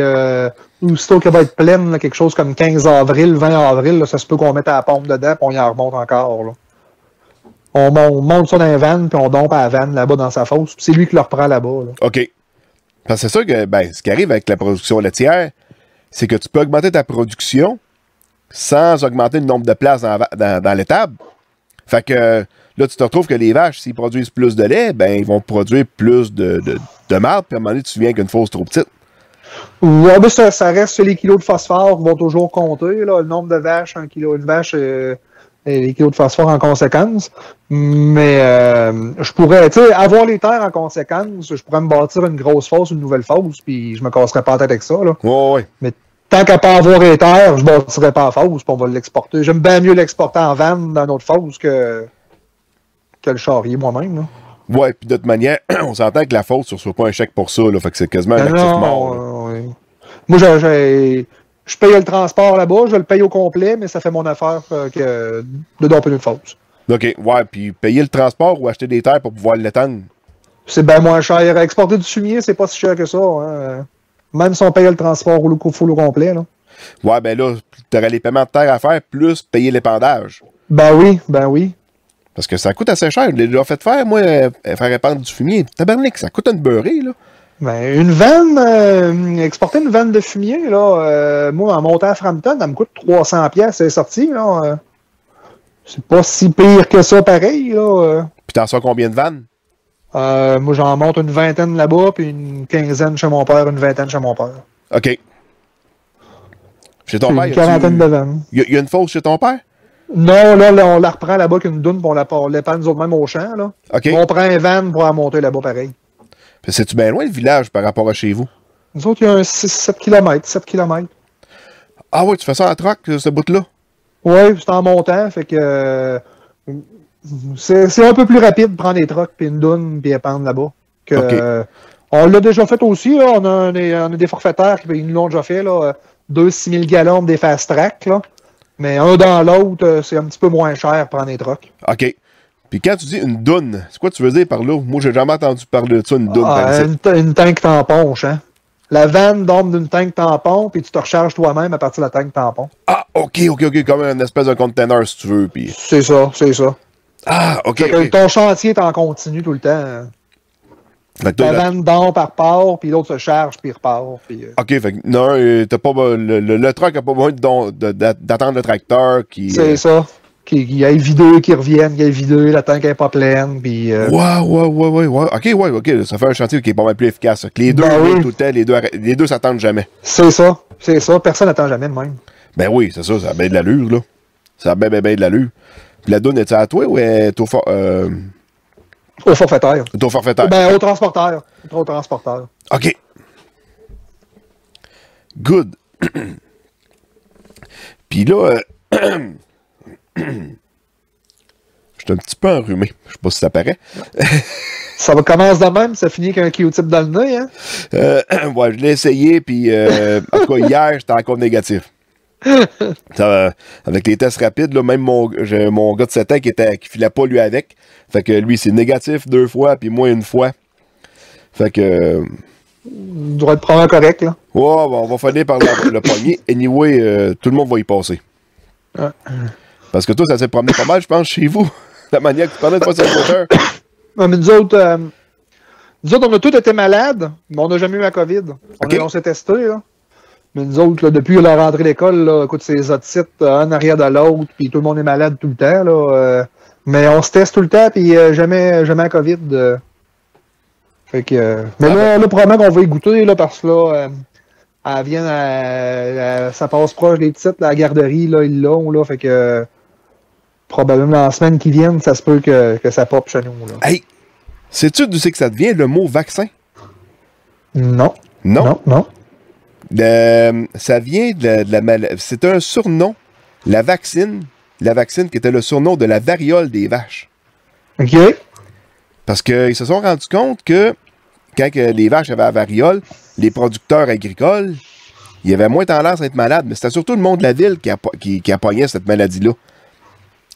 Speaker 1: aussitôt qu'elle va être pleine, là, quelque chose comme 15 avril, 20 avril, là, ça se peut qu'on mette à la pompe dedans, puis on y en remonte encore. Là. On monte ça dans un van, puis on dompe à la van là-bas dans sa fosse, puis c'est lui qui le reprend là-bas. Là.
Speaker 3: OK. Parce que c'est sûr que ce qui arrive avec la production laitière, c'est que tu peux augmenter ta production sans augmenter le nombre de places dans l'étable. Fait que là, tu te retrouves que les vaches, s'ils produisent plus de lait, ils vont produire plus de marde, puis à un moment donné, tu te souviens qu'une fosse trop petite.
Speaker 1: Ouais, mais ça reste les kilos de phosphore qui vont toujours compter, là, le nombre de vaches, une vache, les kilos de phosphore en conséquence. Mais je pourrais, tu sais, avoir les terres en conséquence, je pourrais me bâtir une grosse fosse, une nouvelle fosse, puis je me casserais pas la tête avec ça. Là.
Speaker 3: Ouais.
Speaker 1: Mais tant qu'à pas avoir les terres, je ne bâtirais pas la fosse, puis on va l'exporter. J'aime bien mieux l'exporter en van dans notre fosse que le charrier moi-même. Là.
Speaker 3: Ouais, puis de toute manière, on s'entend que la fosse, tu ne reçois pas un chèque pour ça, là, fait que c'est quasiment un actif mort.
Speaker 1: Ouais. Moi, je paye le transport là-bas, je le paye au complet, mais ça fait mon affaire que de domper une fosse.
Speaker 3: OK, ouais, puis payer le transport ou acheter des terres pour pouvoir l'étendre?
Speaker 1: C'est bien moins cher. Exporter du fumier, c'est pas si cher que ça. Hein. Même si on paye le transport au full au complet. Là.
Speaker 3: Ouais, là, tu aurais les paiements de terre à faire, plus payer l'épandage.
Speaker 1: Ben oui.
Speaker 3: Parce que ça coûte assez cher. Je l'ai déjà fait faire, moi, faire répandre du fumier. Tabarnak, ça coûte une beurrée, là.
Speaker 1: Ben, une vanne, exporter une vanne de fumier, là, moi, en montant à Frampton, elle me coûte 300$, c'est sorti, là. C'est pas si pire que ça, pareil, là.
Speaker 3: Puis t'en sors combien de vannes?
Speaker 1: Moi, j'en monte une vingtaine là-bas, puis une quinzaine chez mon père, une vingtaine chez mon père.
Speaker 3: OK. Chez ton père,
Speaker 1: une quarantaine de vannes.
Speaker 3: Il y a une fosse chez ton père?
Speaker 1: Non, là, on la reprend là-bas qu'une doune, puis on l'épand nous autres même au champ, là.
Speaker 3: OK.
Speaker 1: On prend un van pour la monter là-bas, pareil.
Speaker 3: C'est-tu bien loin le village par rapport à chez vous?
Speaker 1: Nous autres, il y a un 7 km.
Speaker 3: Ah ouais, tu fais ça en troc, ce bout-là?
Speaker 1: Oui, c'est en montant, fait que c'est un peu plus rapide de prendre des trucks, puis une doune, puis épandre là-bas. Okay. On l'a déjà fait aussi, là. On a des forfaitaires qui nous l'ont déjà fait, là. 2-6 000 gallons des fast track, là. Mais un dans l'autre, c'est un petit peu moins cher de prendre des trucks.
Speaker 3: OK. Puis quand tu dis une doune, c'est quoi tu veux dire par là? Moi, j'ai jamais entendu parler de ça, une doune.
Speaker 1: Une tank tampon, hein. La vanne donne d'une tank tampon, puis tu te recharges toi-même à partir de la tank tampon.
Speaker 3: Ah, OK. Comme une espèce de container, si tu veux. Puis...
Speaker 1: C'est ça.
Speaker 3: Ah, OK.
Speaker 1: Ton chantier est en continu tout le temps. La vanne donne par part, puis l'autre se charge, puis il repart. Puis,
Speaker 3: OK, fait que non, t'as pas, le truck n'a pas besoin d'attendre le tracteur qui...
Speaker 1: C'est ça. Qu'il aille vider, qu'il revienne, qu'il aille vider, la tank n'est pas pleine, puis...
Speaker 3: Ouais. OK, ça fait un chantier qui est pas mal plus efficace. Que les deux, tout le temps, les deux s'attendent jamais.
Speaker 1: C'est ça. Personne n'attend jamais de même.
Speaker 3: Ben oui, c'est ça, ça a bien de l'allure, là. Ça a bien de l'allure. Puis la donne, est-tu à toi ou est-tu
Speaker 1: au forfaitaire.
Speaker 3: Au forfaitaire.
Speaker 1: Ben, au transporteur. OK.
Speaker 3: Good. Puis là, je suis un petit peu enrhumé. Je sais pas si ça paraît.
Speaker 1: Ça va commencer de même, ça finit avec un Q-tip dans le nez, hein?
Speaker 3: Ouais, je l'ai essayé, puis en tout cas, hier, j'étais encore négatif. Ça, avec les tests rapides, là, même mon gars de 7 ans qui filait pas lui avec. Fait que lui, c'est négatif 2 fois, puis moi 1 fois. Fait que.
Speaker 1: Il doit être probablement correct, là.
Speaker 3: Ouais, on va finir par le pogner. Anyway, tout le monde va y passer.
Speaker 1: Ouais.
Speaker 3: Parce que toi, ça s'est promené pas mal, je pense, chez vous. La manière que tu parlais de fois sur le Twitter.
Speaker 1: Ouais, mais nous autres, on a tous été malades, mais on n'a jamais eu la COVID. On s'est testés, là. Mais nous autres, là, depuis la rentrée d'école, là, écoute, c'est les otites, un arrière de l'autre, puis tout le monde est malade tout le temps, là. Mais on se teste tout le temps, puis jamais la COVID. Fait que, mais là, probablement qu'on va y goûter, là, parce que là, elle vient, ça passe proche des petites, la garderie, là, ils l'ont, là. Fait que, probablement dans la semaine qui vient, ça se peut que ça pop chez nous, là.
Speaker 3: Hey! Sais-tu d'où c'est que ça devient, le mot vaccin?
Speaker 1: Non.
Speaker 3: Non?
Speaker 1: Non.
Speaker 3: Ça vient de la maladie. C'est un surnom. La vaccine qui était le surnom de la variole des vaches.
Speaker 1: OK.
Speaker 3: Parce qu'ils se sont rendus compte que quand les vaches avaient la variole, les producteurs agricoles, il y avait moins tendance à être malades. Mais c'était surtout le monde de la ville qui appognait cette maladie-là.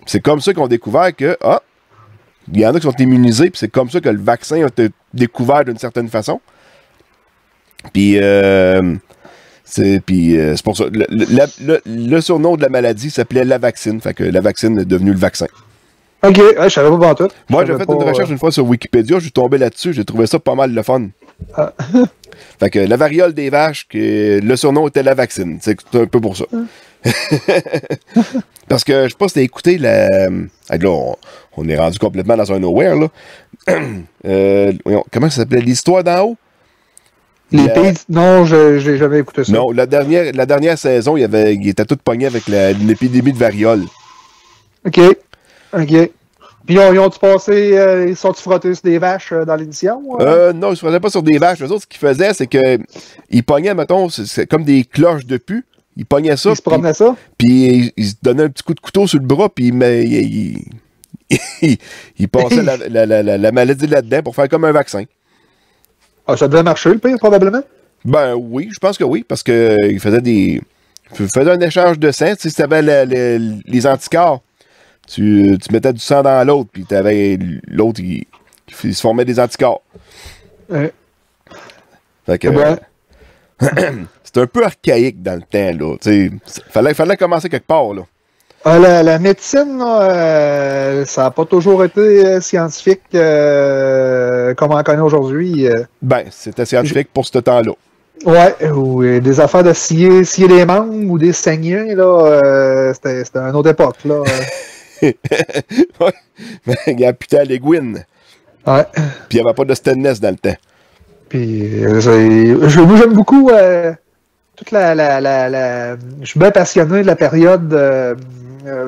Speaker 3: C'est comme ça qu'on a découvert que, il y en a qui sont immunisés, puis c'est comme ça que le vaccin a été découvert d'une certaine façon. Puis, c'est pour ça. Le surnom de la maladie s'appelait la vaccine. Fait que la vaccine est devenue le vaccin.
Speaker 1: OK, je savais pas pour tout.
Speaker 3: Moi, j'ai fait une recherche une fois sur Wikipédia, je suis tombé là-dessus, j'ai trouvé ça pas mal le fun.
Speaker 1: Ah.
Speaker 3: Fait que la variole des vaches, le surnom était la vaccine. C'est un peu pour ça. Parce que je sais pas si t'as écouté la. Là, on est rendu complètement dans un nowhere, là. Comment ça s'appelait? L'histoire d'en haut?
Speaker 1: Les pays. Non, j'ai jamais écouté ça.
Speaker 3: Non, la dernière saison, il était tout pogné avec l'épidémie de variole.
Speaker 1: OK. Puis ils ont-tu passé, ils sont-tu frottés sur des vaches dans l'édition?
Speaker 3: Non, ils se faisaient pas sur des vaches. Eux autres, ce qu'ils faisaient, c'est qu'ils pognaient, mettons, c'est comme des cloches de pu. Ils pognaient ça.
Speaker 1: Ils se promenaient ça?
Speaker 3: Puis ils se donnaient un petit coup de couteau sur le bras, puis ils passaient la maladie là-dedans pour faire comme un vaccin.
Speaker 1: Ah, ça devait marcher, le pire, probablement?
Speaker 3: Ben oui, je pense que oui, parce qu'ils faisaient un échange de sang. Tu sais, si tu avais les anticorps, tu mettais du sang dans l'autre, puis tu avais l'autre, il se formait des anticorps. Fait que, c'est un peu archaïque dans le temps, là. Tu sais, fallait commencer quelque part, là.
Speaker 1: La médecine, là, ça n'a pas toujours été scientifique comme on en connaît aujourd'hui.
Speaker 3: Ben, c'était scientifique pour ce temps-là.
Speaker 1: Ouais, ou des affaires de scier des membres ou des saignées, là, c'était une autre époque, là.
Speaker 3: Ouais, mais il y a putain à l'aiguine.
Speaker 1: Ouais.
Speaker 3: Puis il n'y avait pas de stainless dans le temps.
Speaker 1: Puis, moi, j'aime beaucoup toute je suis bien passionné de la période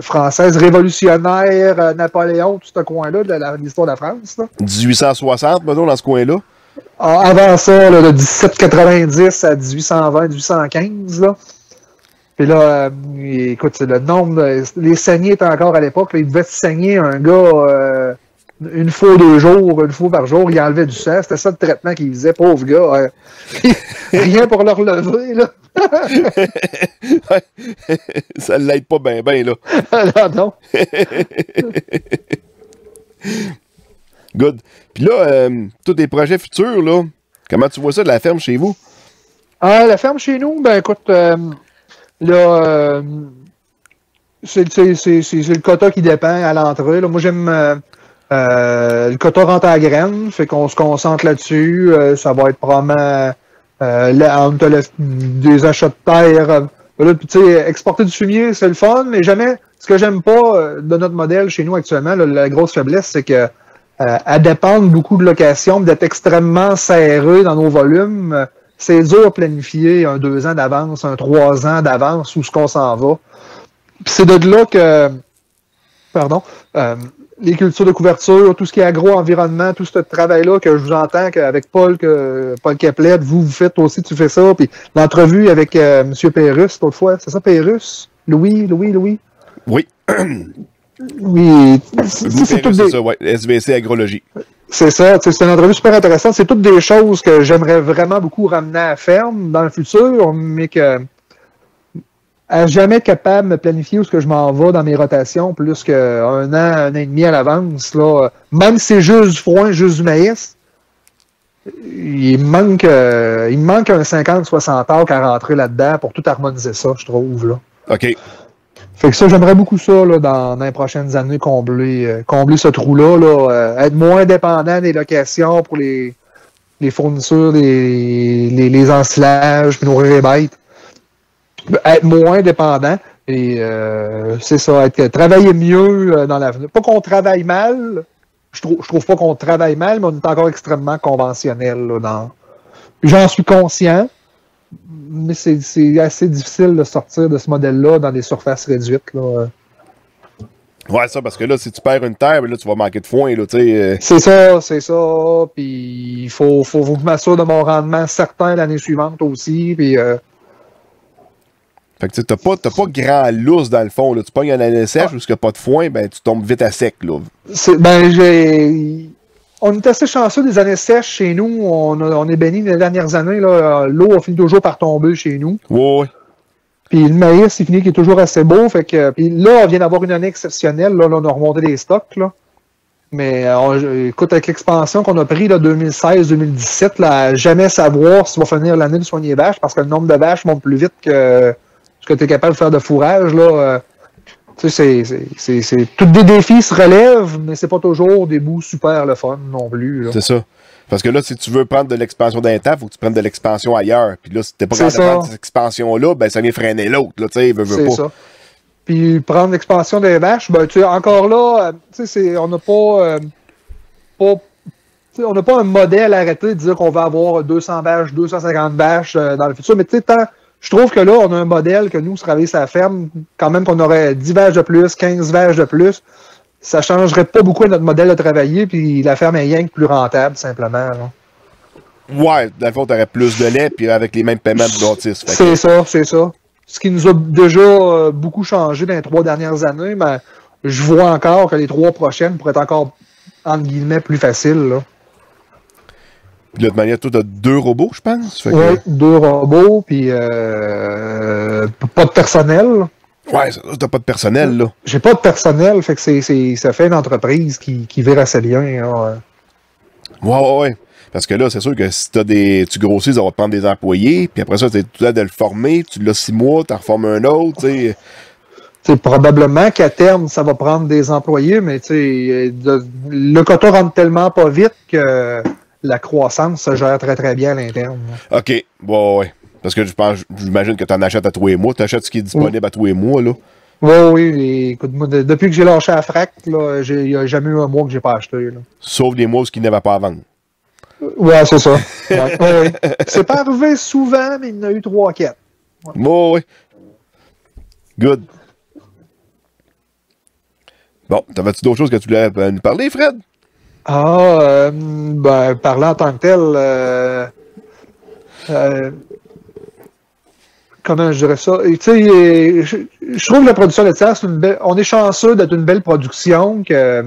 Speaker 1: française révolutionnaire, Napoléon, tout ce coin-là, de l'histoire de la France. Là.
Speaker 3: 1860, mettons, dans ce coin-là.
Speaker 1: Avant ça, là, de 1790 à 1820, 1815, là. Puis là, écoute, le nombre, les saignées étaient encore à l'époque, il devait se saigner un gars une fois 2 jours, une fois par jour, il enlevait du sang. C'était ça le traitement qu'il faisait, pauvre gars. Rien pour le relever, là.
Speaker 3: Ça l'aide pas bien, là.
Speaker 1: Non.
Speaker 3: Good. Puis là, tous tes projets futurs, là, comment tu vois ça de la ferme chez vous?
Speaker 1: La ferme chez nous, ben écoute, là, c'est le quota qui dépend à l'entrée. Moi, j'aime le quota rentre à la graine, fait qu'on se concentre là-dessus. Ça va être probablement entre des achats de terre. Là, tu sais, exporter du fumier, c'est le fun, mais jamais. Ce que j'aime pas de notre modèle chez nous actuellement, là, la grosse faiblesse, c'est que à dépendre beaucoup de locations, d'être extrêmement serré dans nos volumes, c'est dur de planifier un 2 ans d'avance, un 3 ans d'avance où ce qu'on s'en va. Puis c'est de là que, les cultures de couverture, tout ce qui est agro-environnement, tout ce travail-là que je vous entends qu'avec Paul Queplette, vous faites aussi, tu fais ça. Puis l'entrevue avec M. Pérusse, l'autre fois, c'est ça, Pérusse? Louis.
Speaker 3: Oui.
Speaker 1: Oui,
Speaker 3: C'est ça, ouais. SVC Agrologie.
Speaker 1: C'est ça, c'est une entrevue super intéressante. C'est toutes des choses que j'aimerais vraiment beaucoup ramener à la ferme dans le futur, mais que à jamais être capable de me planifier où est-ce que je m'en vais dans mes rotations plus qu'un an, un an et demi à l'avance. Là. Même si c'est juste du foin, juste du maïs, il me manque un 50-60 heures à rentrer là-dedans pour tout harmoniser ça, je trouve. Là.
Speaker 3: OK.
Speaker 1: Fait que ça, j'aimerais beaucoup ça là, dans les prochaines années, combler ce trou-là, là, être moins dépendant des locations pour les fournitures, les ensilages, puis nourrir les bêtes. Être moins dépendant et c'est ça, travailler mieux dans l'avenir. Pas qu'on travaille mal, je trouve pas qu'on travaille mal, mais on est encore extrêmement conventionnel. Là, j'en suis conscient, mais c'est assez difficile de sortir de ce modèle-là dans des surfaces réduites. Là.
Speaker 3: Ouais, ça, parce que là, si tu perds une terre, là, tu vas manquer de foin, là, tu sais.
Speaker 1: C'est ça. Puis il faut que je m'assure de mon rendement certain l'année suivante aussi. Puis
Speaker 3: fait que tu n'as pas grand lousse dans le fond. Là. Tu pognes une année sèche ou qu'il n'y a pas de foin, ben tu tombes vite à sec. Là.
Speaker 1: On est assez chanceux des années sèches chez nous. On est béni les dernières années. L'eau a fini toujours par tomber chez nous.
Speaker 3: Ouais.
Speaker 1: Puis le maïs, il finit qui est toujours assez beau. Fait que, puis là, on vient d'avoir une année exceptionnelle. Là, on a remonté des stocks. Là. Mais écoute, avec l'expansion qu'on a pris 2016-2017, à jamais savoir si va finir l'année de soigner les vaches parce que le nombre de vaches monte plus vite que ce que tu es capable de faire de fourrage, là, tu sais, tous des défis se relèvent, mais c'est pas toujours des bouts super le fun non plus. Là.
Speaker 3: C'est ça. Parce que là, si tu veux prendre de l'expansion d'un temps, il faut que tu prennes de l'expansion ailleurs. Puis là, si t'es pas capable de prendre cette expansion-là, ben ça vient freiner l'autre. Là, tu sais, veut pas.
Speaker 1: C'est ça. Puis prendre l'expansion des vaches, ben tu sais, encore là, tu sais, on n'a pas on n'a pas un modèle arrêté de dire qu'on va avoir 200 vaches, 250 vaches dans le futur, mais tu sais, je trouve que là, on a un modèle que nous, se travailler sur la ferme, quand même qu'on aurait 10 vaches de plus, 15 vaches de plus, ça changerait pas beaucoup notre modèle de travailler, puis la ferme est rien que plus rentable, simplement. Là.
Speaker 3: Ouais, dans le fond, t'aurais plus de lait, puis avec les mêmes paiements de bâtisse.
Speaker 1: C'est ça. Ce qui nous a déjà beaucoup changé dans les 3 dernières années, mais je vois encore que les 3 prochaines pourraient être encore, entre guillemets, plus faciles. Là.
Speaker 3: Puis de toute manière, toi, t'as 2 robots, je pense.
Speaker 1: Oui, 2 robots, puis pas de personnel.
Speaker 3: Ouais, t'as pas de personnel, là.
Speaker 1: J'ai pas de personnel, fait que ça fait une entreprise qui vire à ses liens. Là.
Speaker 3: Ouais. Parce que là, c'est sûr que si tu grossis, ça va te prendre des employés, puis après ça, tu es de le former, tu l'as 6 mois, tu en reformes un autre, tu sais.
Speaker 1: T'sais, probablement qu'à terme, ça va prendre des employés, mais le coton rentre tellement pas vite que la croissance se gère très très bien à l'interne.
Speaker 3: OK, ouais. Parce que j'imagine que tu en achètes à tous les mois. Tu achètes ce qui est disponible à tous les mois, là.
Speaker 1: Oui. Écoute, moi, depuis que j'ai lâché la frac, il n'y a jamais eu un mois que j'ai pas acheté. Là.
Speaker 3: Sauf des mois où il n'y avait pas à vendre.
Speaker 1: Ouais, c'est ça. Ouais. C'est pas arrivé souvent, mais il y en a eu 3-4.
Speaker 3: Ouais. Good. Bon, t'avais-tu d'autres choses que tu voulais nous parler, Fred?
Speaker 1: Parlant en tant que tel, comment je dirais ça? Tu sais, je trouve que la production laitière, on est chanceux d'être une belle production, que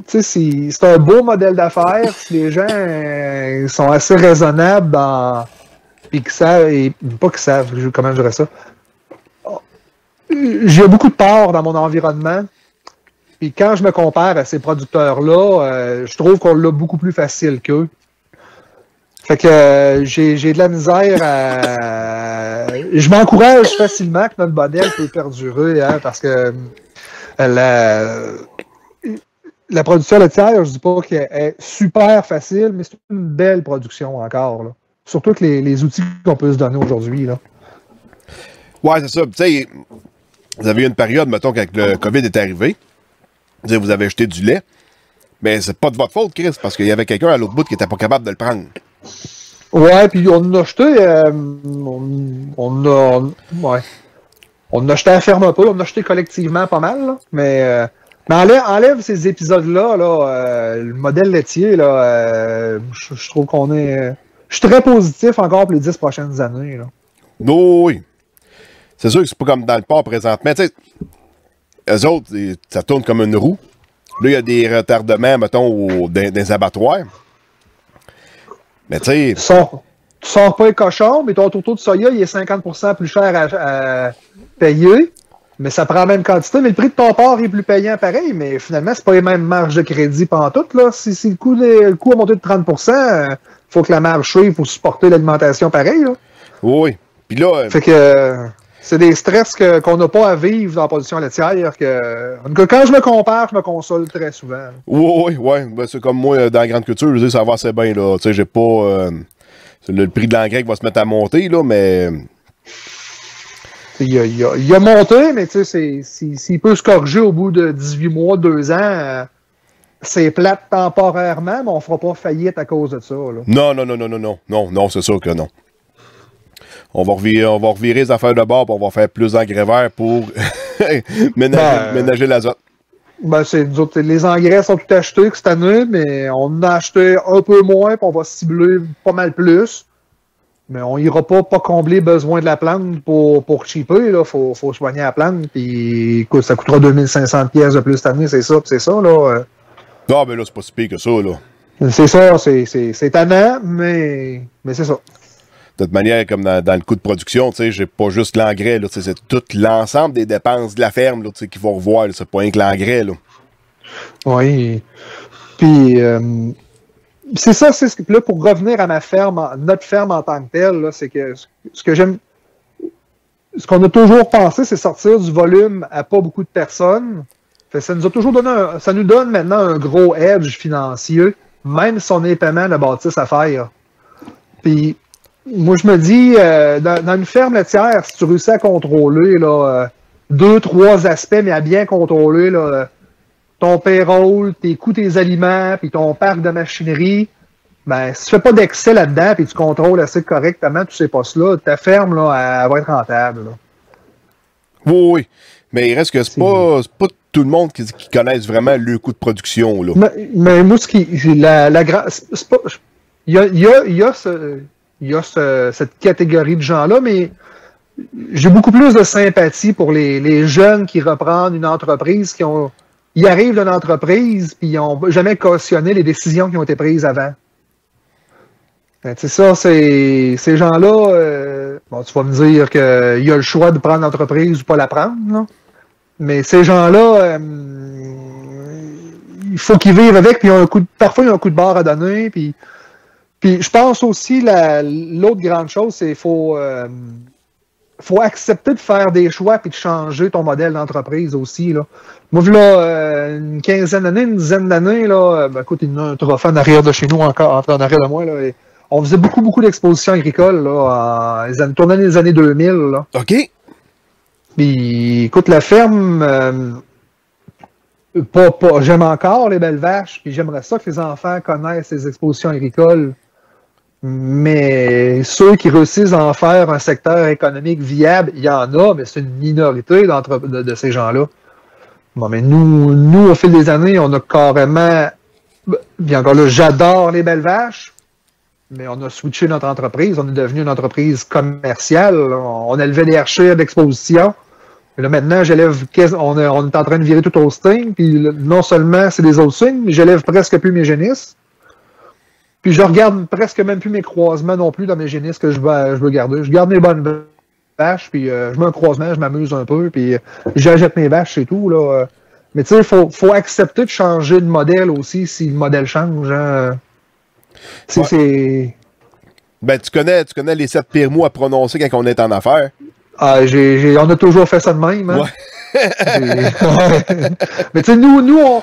Speaker 1: tu sais, c'est un beau modèle d'affaires. Si les gens sont assez raisonnables puis qu'ils savent, pas qu'ils savent, comment je dirais ça? J'ai beaucoup de part dans mon environnement. Puis quand je me compare à ces producteurs-là, je trouve qu'on l'a beaucoup plus facile qu'eux. Fait que j'ai de la misère à... Je m'encourage facilement que notre modèle peut perdurer, hein, parce que la production laitière, je dis pas qu'elle est super facile, mais c'est une belle production encore. Là. Surtout avec les outils qu'on peut se donner aujourd'hui. Là.
Speaker 3: Ouais, c'est ça. Tu sais, vous avez eu une période, mettons, quand le COVID est arrivé. Vous avez acheté du lait, mais c'est pas de votre faute, Chris, parce qu'il y avait quelqu'un à l'autre bout qui était pas capable de le prendre.
Speaker 1: Ouais, puis on a acheté, on a acheté à la ferme pas, on a acheté collectivement pas mal, là, mais enlève ces épisodes-là, le modèle laitier, là, je trouve qu'on est... Je suis très positif encore pour les 10 prochaines années. Là.
Speaker 3: Oui. c'est sûr que c'est pas comme dans le port présentement. Tu sais, eux autres, ça tourne comme une roue. Là, il y a des retardements, mettons, dans les abattoirs. Mais tu sais...
Speaker 1: Tu sors pas un cochon, mais ton tourteau de soya, il est 50% plus cher à payer. Mais ça prend la même quantité, mais le prix de ton porc est plus payant pareil. Mais finalement, c'est pas les mêmes marges de crédit pantoute, là. Si le coût a monté de 30%, il faut que la marge suive, il faut supporter l'alimentation pareil, là.
Speaker 3: Oui. Puis là...
Speaker 1: Fait que c'est des stress qu'on n'a pas à vivre dans la production laitière. Quand je me compare, je me console très souvent.
Speaker 3: Oui. Ben, c'est comme moi, dans la grande culture, je dis, ça va assez bien, là. Tu sais, j'ai pas... le prix de l'engrais qui va se mettre à monter, là, mais...
Speaker 1: Il a monté, mais tu sais, s'il peut se corriger au bout de 18 mois, 2 ans, c'est plate temporairement, mais on ne fera pas faillite à cause de ça. Là.
Speaker 3: Non, c'est sûr que non. On va revirer les affaires de bord, puis on va faire plus d'engrais verts pour ménager l'azote.
Speaker 1: Ben, les engrais sont tout achetés cette année, mais on en a acheté un peu moins, puis on va cibler pas mal plus. Mais on n'ira pas combler besoin de la plante pour cheaper. Il faut soigner la plante. Puis, écoute, ça coûtera 2500 pièces de plus cette année, c'est ça. Là.
Speaker 3: Non, mais là, c'est pas si pire que ça. Là.
Speaker 1: C'est ça, c'est tannant, mais c'est ça.
Speaker 3: De toute manière, comme dans le coût de production, tu sais, j'ai pas juste l'engrais, là, c'est tout l'ensemble des dépenses de la ferme, là, tu sais, qu'il faut revoir, là, c'est pas rien que l'engrais, là.
Speaker 1: Oui. Puis, c'est ça, là, pour revenir à ma ferme, notre ferme en tant que telle, là, c'est que ce que j'aime, ce qu'on a toujours pensé, c'est sortir du volume à pas beaucoup de personnes. Fait, ça nous a toujours donné ça nous donne maintenant un gros edge financier, même si on est paiement la bâtisse à faire. Puis, moi, je me dis, dans une ferme laitière, si tu réussis à contrôler là, 2-3 aspects, mais à bien contrôler là, ton payroll, tes coûts, tes aliments, puis ton parc de machinerie, ben, si tu fais pas d'excès là-dedans, puis tu contrôles assez correctement tous ces postes-là, ta ferme, là, elle va être rentable. Là.
Speaker 3: Oui. Mais il reste que c'est pas tout le monde qui connaisse vraiment le coût de production. Là.
Speaker 1: Mais moi, il y a cette catégorie de gens-là, mais j'ai beaucoup plus de sympathie pour les jeunes qui reprennent une entreprise, ils arrivent dans l'entreprise, puis ils n'ont jamais cautionné les décisions qui ont été prises avant. C'est ça, ces gens-là, bon, tu vas me dire qu'il y a le choix de prendre l'entreprise ou pas la prendre, là. Mais ces gens-là, il faut qu'ils vivent avec, puis parfois, il y a un coup de barre à donner, puis je pense aussi, l'autre grande chose, c'est qu'il faut accepter de faire des choix puis de changer ton modèle d'entreprise aussi. Là. Moi, là, une quinzaine d'années, une dizaine d'années, là, écoute, il y en a un trophée en arrière de chez nous, encore en arrière de moi. Là, et on faisait beaucoup d'expositions agricoles là, tournant les années 2000. Là.
Speaker 3: OK.
Speaker 1: Puis, écoute, la ferme, j'aime encore les belles vaches, puis j'aimerais ça que les enfants connaissent les expositions agricoles. Mais ceux qui réussissent à en faire un secteur économique viable, il y en a, mais c'est une minorité de ces gens-là. Bon, mais nous, au fil des années, on a carrément... Bien encore là, j'adore les belles vaches, mais on a switché notre entreprise. On est devenu une entreprise commerciale. On élevait des archers d'exposition. Là, maintenant, on est en train de virer tout au sting. Puis non seulement c'est des autres signes, mais j'élève presque plus mes génisses. Puis je regarde presque même plus mes croisements non plus dans mes génisses que je veux garder. Je garde mes bonnes vaches, puis je mets un croisement, je m'amuse un peu, puis j'achète mes vaches, c'est tout. Là. Mais tu sais, faut accepter de changer de modèle aussi si le modèle change. Hein. Ouais. C'est...
Speaker 3: Ben, tu connais les 7 pires mots à prononcer quand on est en affaires.
Speaker 1: Ah, on a toujours fait ça de même. Hein? Ouais. Mais tu sais, nous,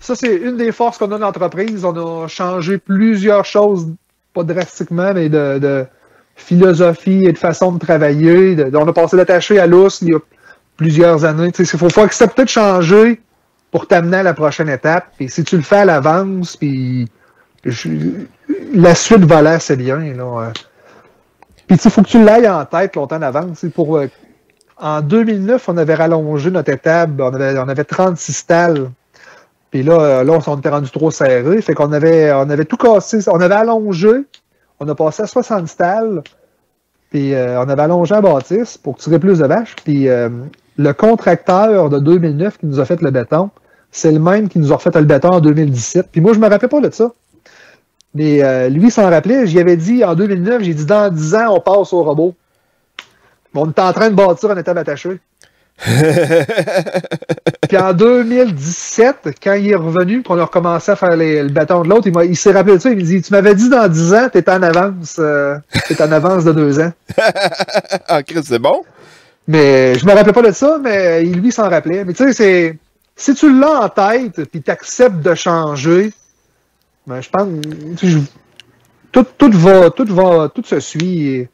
Speaker 1: ça, c'est une des forces qu'on a dans l'entreprise. On a changé plusieurs choses, pas drastiquement, mais de philosophie et de façon de travailler. On a passé d'attaché à l'os il y a plusieurs années. Il faut accepter de changer pour t'amener à la prochaine étape. Et si tu le fais à l'avance, puis la suite va là, c'est bien. Là. Puis il faut que tu l'ailles en tête longtemps en avance. En 2009, on avait rallongé notre étable. On avait 36 stalles. Puis là, on était rendu trop serré. Fait qu'on avait tout cassé. On avait allongé. On a passé à 60 stalles. Puis on avait allongé la bâtisse pour tirer plus de vaches. Puis le contracteur de 2009 qui nous a fait le béton, c'est le même qui nous a refait le béton en 2017. Puis moi, je me rappelais pas de ça. Mais lui, s'en rappelait. J'y avais dit en 2009, j'ai dit dans 10 ans, on passe au robot. On était en train de bâtir un étable attaché. Puis en 2017, quand il est revenu, qu'on a recommencé à faire le bâton de l'autre, il s'est rappelé de ça. Il me dit, tu m'avais dit dans 10 ans, t'es en avance. T'es en avance de 2 ans.
Speaker 3: Ah, Chris, c'est bon.
Speaker 1: Mais je me rappelais pas de ça, mais lui s'en rappelait. Mais tu sais, c'est si tu l'as en tête, puis tu acceptes de changer, ben, je pense tout se suit.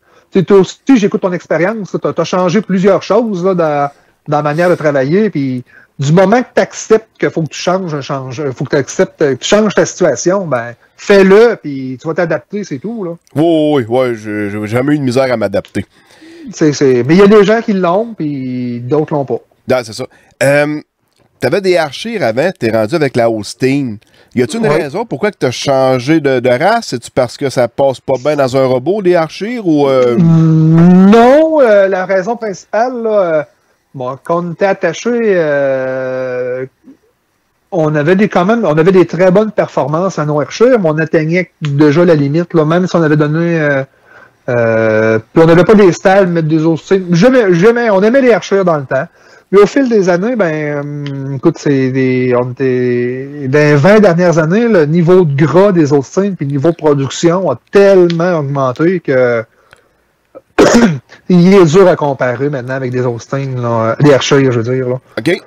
Speaker 1: Toi aussi, j'écoute ton expérience. Tu as changé plusieurs choses là, dans la manière de travailler. Puis du moment que tu acceptes qu'il faut que tu changes, faut que tu acceptes que tu changes ta situation, ben fais-le, puis tu vas t'adapter, c'est tout. Là.
Speaker 3: Oui, j'ai jamais eu de misère à m'adapter.
Speaker 1: Mais il y a des gens qui l'ont, puis d'autres l'ont pas.
Speaker 3: Non, c'est ça. T'avais des Archers avant, t'es rendu avec la Holstein. Y a-t-il une raison pourquoi tu as changé de race? C'est-tu parce que ça passe pas bien dans un robot, les Archers, ou...
Speaker 1: Non, la raison principale, là, quand on était attaché, on avait des très bonnes performances à nos Archers, mais on atteignait déjà la limite, là, même si on avait donné... puis on n'avait pas des stalles, mettre des Holstein. Jamais, on aimait les Archers dans le temps. Mais au fil des années, écoute, on était dans les 20 dernières années, le niveau de gras des Holstein puis le niveau de production a tellement augmenté que il est dur à comparer maintenant avec des Holstein, là, les Archers, je veux dire. Là.
Speaker 3: OK.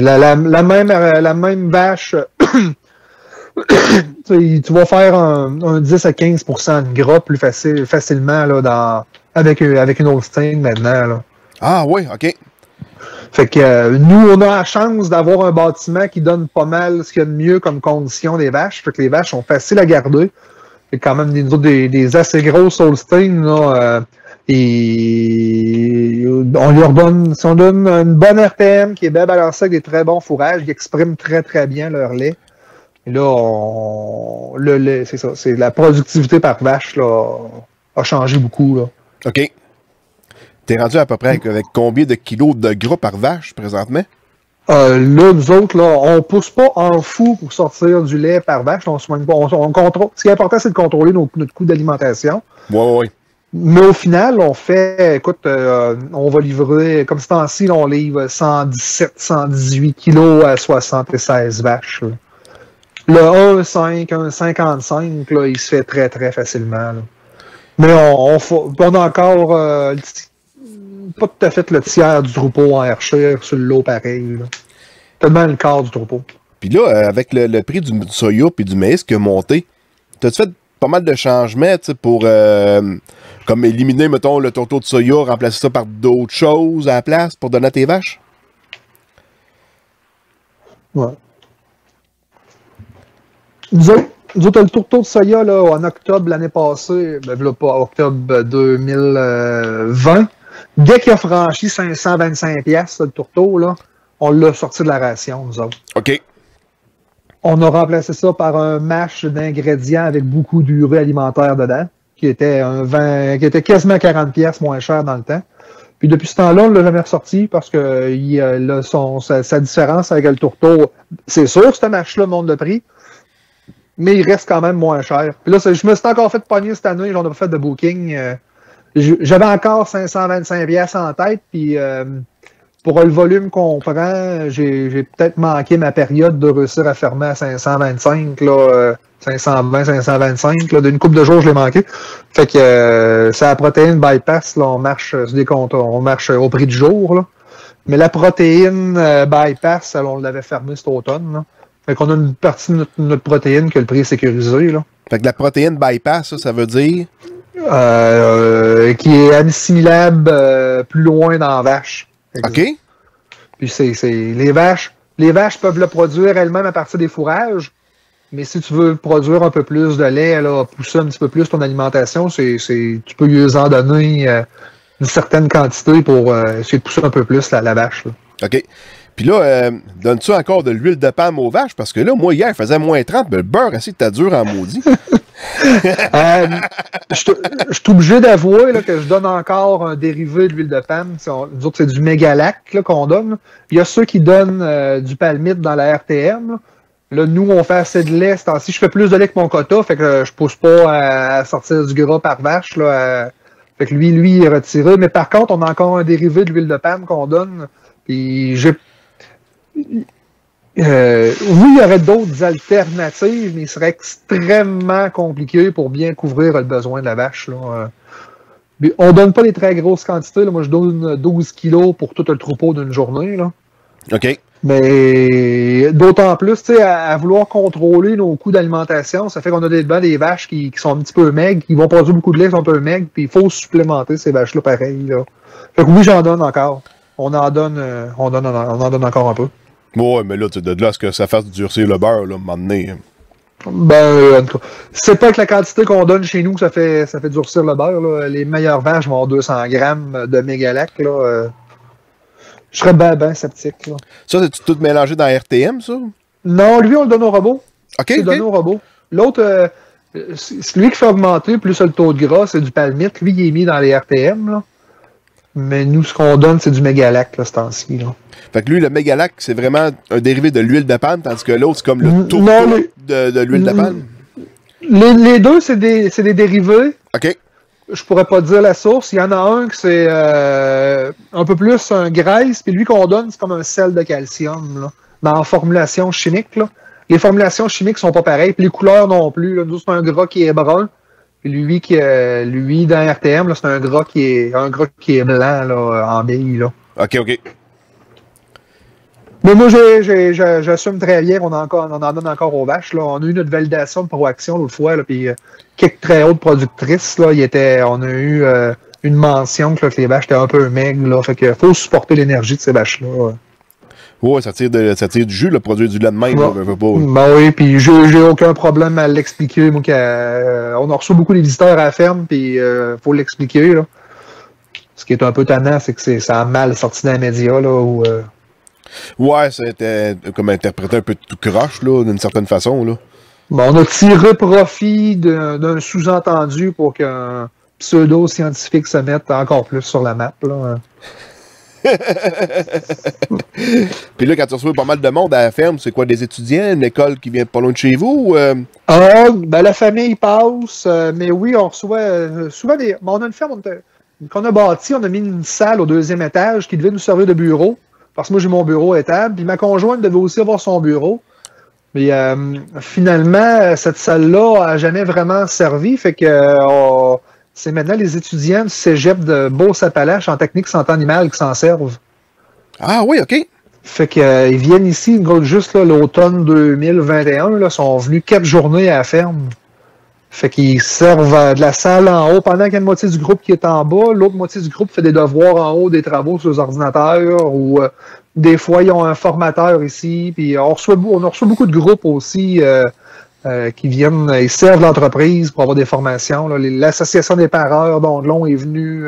Speaker 1: La même vache, tu vas faire un 10 à 15% de gras plus facilement là, avec une Holstein maintenant. Là.
Speaker 3: Ah oui, OK.
Speaker 1: Fait que nous, on a la chance d'avoir un bâtiment qui donne pas mal ce qu'il y a de mieux comme condition des vaches. Fait que les vaches sont faciles à garder. C'est quand même des assez grosses Holstein. Là, et on leur donne, si on donne une bonne RPM qui est bien balancée avec des très bons fourrages, ils expriment très très bien leur lait. Et là, le lait, c'est ça. C'est la productivité par vache là, a changé beaucoup. Là.
Speaker 3: OK. T'es rendu à peu près avec combien de kilos de gras par vache présentement?
Speaker 1: Là, nous autres, là, on pousse pas en fou pour sortir du lait par vache. On soigne pas. On contrôle. Ce qui est important, c'est de contrôler notre coût d'alimentation.
Speaker 3: Oui.
Speaker 1: Mais au final, on fait, écoute, on va livrer, comme ce temps-ci, on livre 117, 118 kilos à 76 vaches. Là. Le 1,5, 1,55, là, il se fait très, très facilement. Là. Mais on a encore pas tout à fait le tiers du troupeau en Archer sur le lot pareil. Là. Tellement le quart du troupeau.
Speaker 3: Puis là, avec le prix du soya et du maïs qui a monté, t'as-tu fait pas mal de changements pour comme éliminer, mettons, le tourteau de soya, remplacer ça par d'autres choses à la place pour donner à tes vaches?
Speaker 1: Ouais. Nous autres, le tourteau de soya, là, en octobre l'année passée, pas octobre 2020, dès qu'il a franchi 525$, le tourteau, là, on l'a sorti de la ration, nous autres.
Speaker 3: OK.
Speaker 1: On a remplacé ça par un mash d'ingrédients avec beaucoup d'urée alimentaire dedans, qui était quasiment 40$ moins cher dans le temps. Puis depuis ce temps-là, on ne l'a jamais ressorti parce que sa différence avec le tourteau, c'est sûr, ce mash-là monte de prix, mais il reste quand même moins cher. Puis là, je me suis encore fait pogner cette année, j'en ai pas fait de booking. J'avais encore 525$ en tête, puis pour le volume qu'on prend, j'ai peut-être manqué ma période de réussir à fermer à 525, là, 520, 525. Là, d'une couple de jours, je l'ai manqué. Fait que c'est la protéine bypass, là, on marche au prix du jour. Là. Mais la protéine bypass, on l'avait fermée cet automne. Là. Fait qu'on a une partie de notre protéine que le prix est sécurisé. Là.
Speaker 3: Fait que la protéine bypass, ça veut dire?
Speaker 1: Qui est assimilable plus loin dans la vache.
Speaker 3: OK.
Speaker 1: Puis les vaches peuvent le produire elles-mêmes à partir des fourrages, mais si tu veux produire un peu plus de lait, là, pousser un petit peu plus ton alimentation, tu peux lui en donner une certaine quantité pour essayer de pousser un peu plus la vache. Là.
Speaker 3: OK. Puis là, donnes-tu encore de l'huile de palme aux vaches? Parce que là, moi, hier, il faisait moins 30, mais le beurre, assez que t'as dur en maudit.
Speaker 1: Je suis obligé d'avouer là, que je donne encore un dérivé de l'huile de palme. Nous autres, c'est du Mégalac là, qu'on donne. Il y a ceux qui donnent du palmite dans la RTM. Là, nous, on fait assez de lait. Si je fais plus de lait que mon quota, fait que je pousse pas à sortir du gras par vache. Là, fait que lui, il est retiré. Mais par contre, on a encore un dérivé de l'huile de palme qu'on donne. Puis oui, il y aurait d'autres alternatives, mais il serait extrêmement compliqué pour bien couvrir le besoin de la vache. Là. On donne pas des très grosses quantités. Là. Moi, je donne 12 kilos pour tout le troupeau d'une journée. Là.
Speaker 3: OK.
Speaker 1: Mais d'autant plus, à vouloir contrôler nos coûts d'alimentation, ça fait qu'on a des vaches qui sont un petit peu maigres, qui vont produire beaucoup de lait, qui sont un peu maigres, puis il faut supplémenter ces vaches-là pareil. Là. Fait que oui, j'en donne encore. On en donne encore un peu.
Speaker 3: Ouais, mais là, de là à ce que ça fasse durcir le beurre, là, à un moment donné.
Speaker 1: Ben, en tout cas, c'est pas que la quantité qu'on donne chez nous que ça fait durcir le beurre. Là. Les meilleures vaches vont avoir 200 grammes de Mégalac. Là. Je serais ben sceptique. Là.
Speaker 3: Ça, c'est tout mélangé dans RTM, ça?
Speaker 1: Non, lui, on le donne au robot.
Speaker 3: OK.
Speaker 1: C'est donné au robot. L'autre, c'est lui qui fait augmenter plus le taux de gras, c'est du palmite. Lui, il est mis dans les RTM. Là. Mais nous, ce qu'on donne, c'est du Mégalac, là, ce temps-ci. Là.
Speaker 3: Fait que lui, le Mégalac, c'est vraiment un dérivé de l'huile de palme, tandis que l'autre, c'est comme le tour de l'huile de palme.
Speaker 1: Les deux, c'est des dérivés.
Speaker 3: OK.
Speaker 1: Je pourrais pas dire la source. Il y en a un que c'est un peu plus un graisse, puis lui qu'on donne, c'est comme un sel de calcium, là, mais en formulation chimique. Là. Les formulations chimiques sont pas pareilles, puis les couleurs non plus. Là. Nous, c'est un gras qui est brun. Puis lui dans RTM, c'est un gras qui est blanc là, en bille. Là.
Speaker 3: OK.
Speaker 1: Mais moi, j'assume très bien qu'on en donne encore aux vaches. Là. On a eu notre validation de Proaction l'autre fois, là, puis quelques très hautes productrices, là, on a eu une mention que les vaches étaient un peu maigres. Là, fait qu'il faut supporter l'énergie de ces vaches-là.
Speaker 3: Ouais, ça tire du jus, le produire du lait de même.
Speaker 1: Ouais.
Speaker 3: Pas.
Speaker 1: Ben oui, puis j'ai aucun problème à l'expliquer. Moi, on a reçu beaucoup de visiteurs à la ferme, puis faut l'expliquer. Là. Ce qui est un peu tannant, c'est que ça a mal sorti dans les médias. Là, où,
Speaker 3: ouais, c'était comme interprété un peu tout croche, là, d'une certaine façon. Là.
Speaker 1: Bon, on a tiré profit d'un sous-entendu pour qu'un pseudo-scientifique se mette encore plus sur la map. Là.
Speaker 3: Puis là, quand tu reçois pas mal de monde à la ferme, c'est quoi, des étudiants, une école qui vient pas loin de chez vous?
Speaker 1: Ben la famille passe, mais oui, on reçoit souvent des... Bon, on a une ferme qu'on a bâtie, on a mis une salle au 2e étage qui devait nous servir de bureau, parce que moi j'ai mon bureau à table, puis ma conjointe devait aussi avoir son bureau. Mais finalement, cette salle-là a jamais vraiment servi, fait que c'est maintenant les étudiants du cégep de Beauce-Appalaches en technique santé animale qui s'en servent.
Speaker 3: Ah oui, OK.
Speaker 1: Fait qu'ils viennent ici, juste là, l'automne 2021, là, sont venus 4 journées à la ferme. Fait qu'ils servent de la salle en haut pendant qu'il y a une moitié du groupe qui est en bas. L'autre moitié du groupe fait des devoirs en haut, des travaux sur les ordinateurs ou des fois, ils ont un formateur ici. Puis on a reçu beaucoup de groupes aussi qui viennent, ils servent l'entreprise pour avoir des formations. Là. L'Association des pareurs d'Ondelon est venue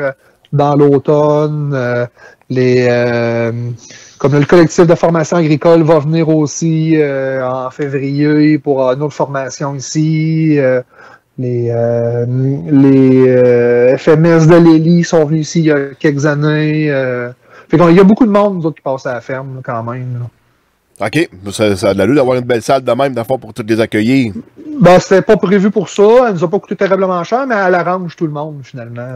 Speaker 1: dans l'automne. Comme le collectif de formation agricole va venir aussi en février pour une autre formation ici. Les FMS de l'Élie sont venus ici il y a quelques années. Il y a beaucoup de monde nous autres, qui passent à la ferme là, quand même. Là.
Speaker 3: OK. Ça a de l'allure d'avoir une belle salle de même, d'abord pour toutes les accueillir.
Speaker 1: Ben, c'était pas prévu pour ça. Elle nous a pas coûté terriblement cher, mais elle arrange tout le monde, finalement.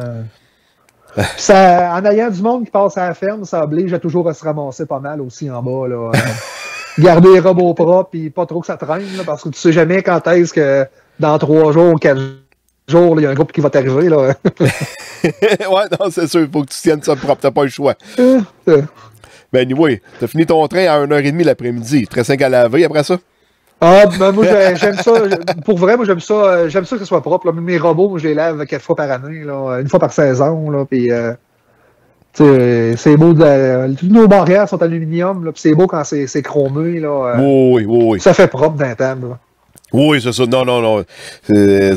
Speaker 1: En ayant du monde qui passe à la ferme, ça oblige à toujours à se ramasser pas mal aussi en bas. Là. Garder les robots propres et pas trop que ça traîne, là, parce que tu sais jamais quand est-ce que dans 3 jours ou 4 jours, il y a un groupe qui va t'arriver. Là.
Speaker 3: Ouais, non, c'est sûr, il faut que tu tiennes ça propre, t'as pas le choix. Ben, anyway, t'as fini ton train à 1h30 l'après-midi. Très 5 à laver après ça?
Speaker 1: Ah, ben moi, j'aime ça. Pour vrai, moi, j'aime ça que ce soit propre. Là. Mes robots, moi, je les lave 4 fois par année, là, 1 fois par saison. Là, puis, c'est beau. Tous nos barrières sont aluminium, là, puis c'est beau quand c'est chromé. Là,
Speaker 3: oui.
Speaker 1: Ça fait propre dans la table. Là.
Speaker 3: Oui, c'est ça. Non.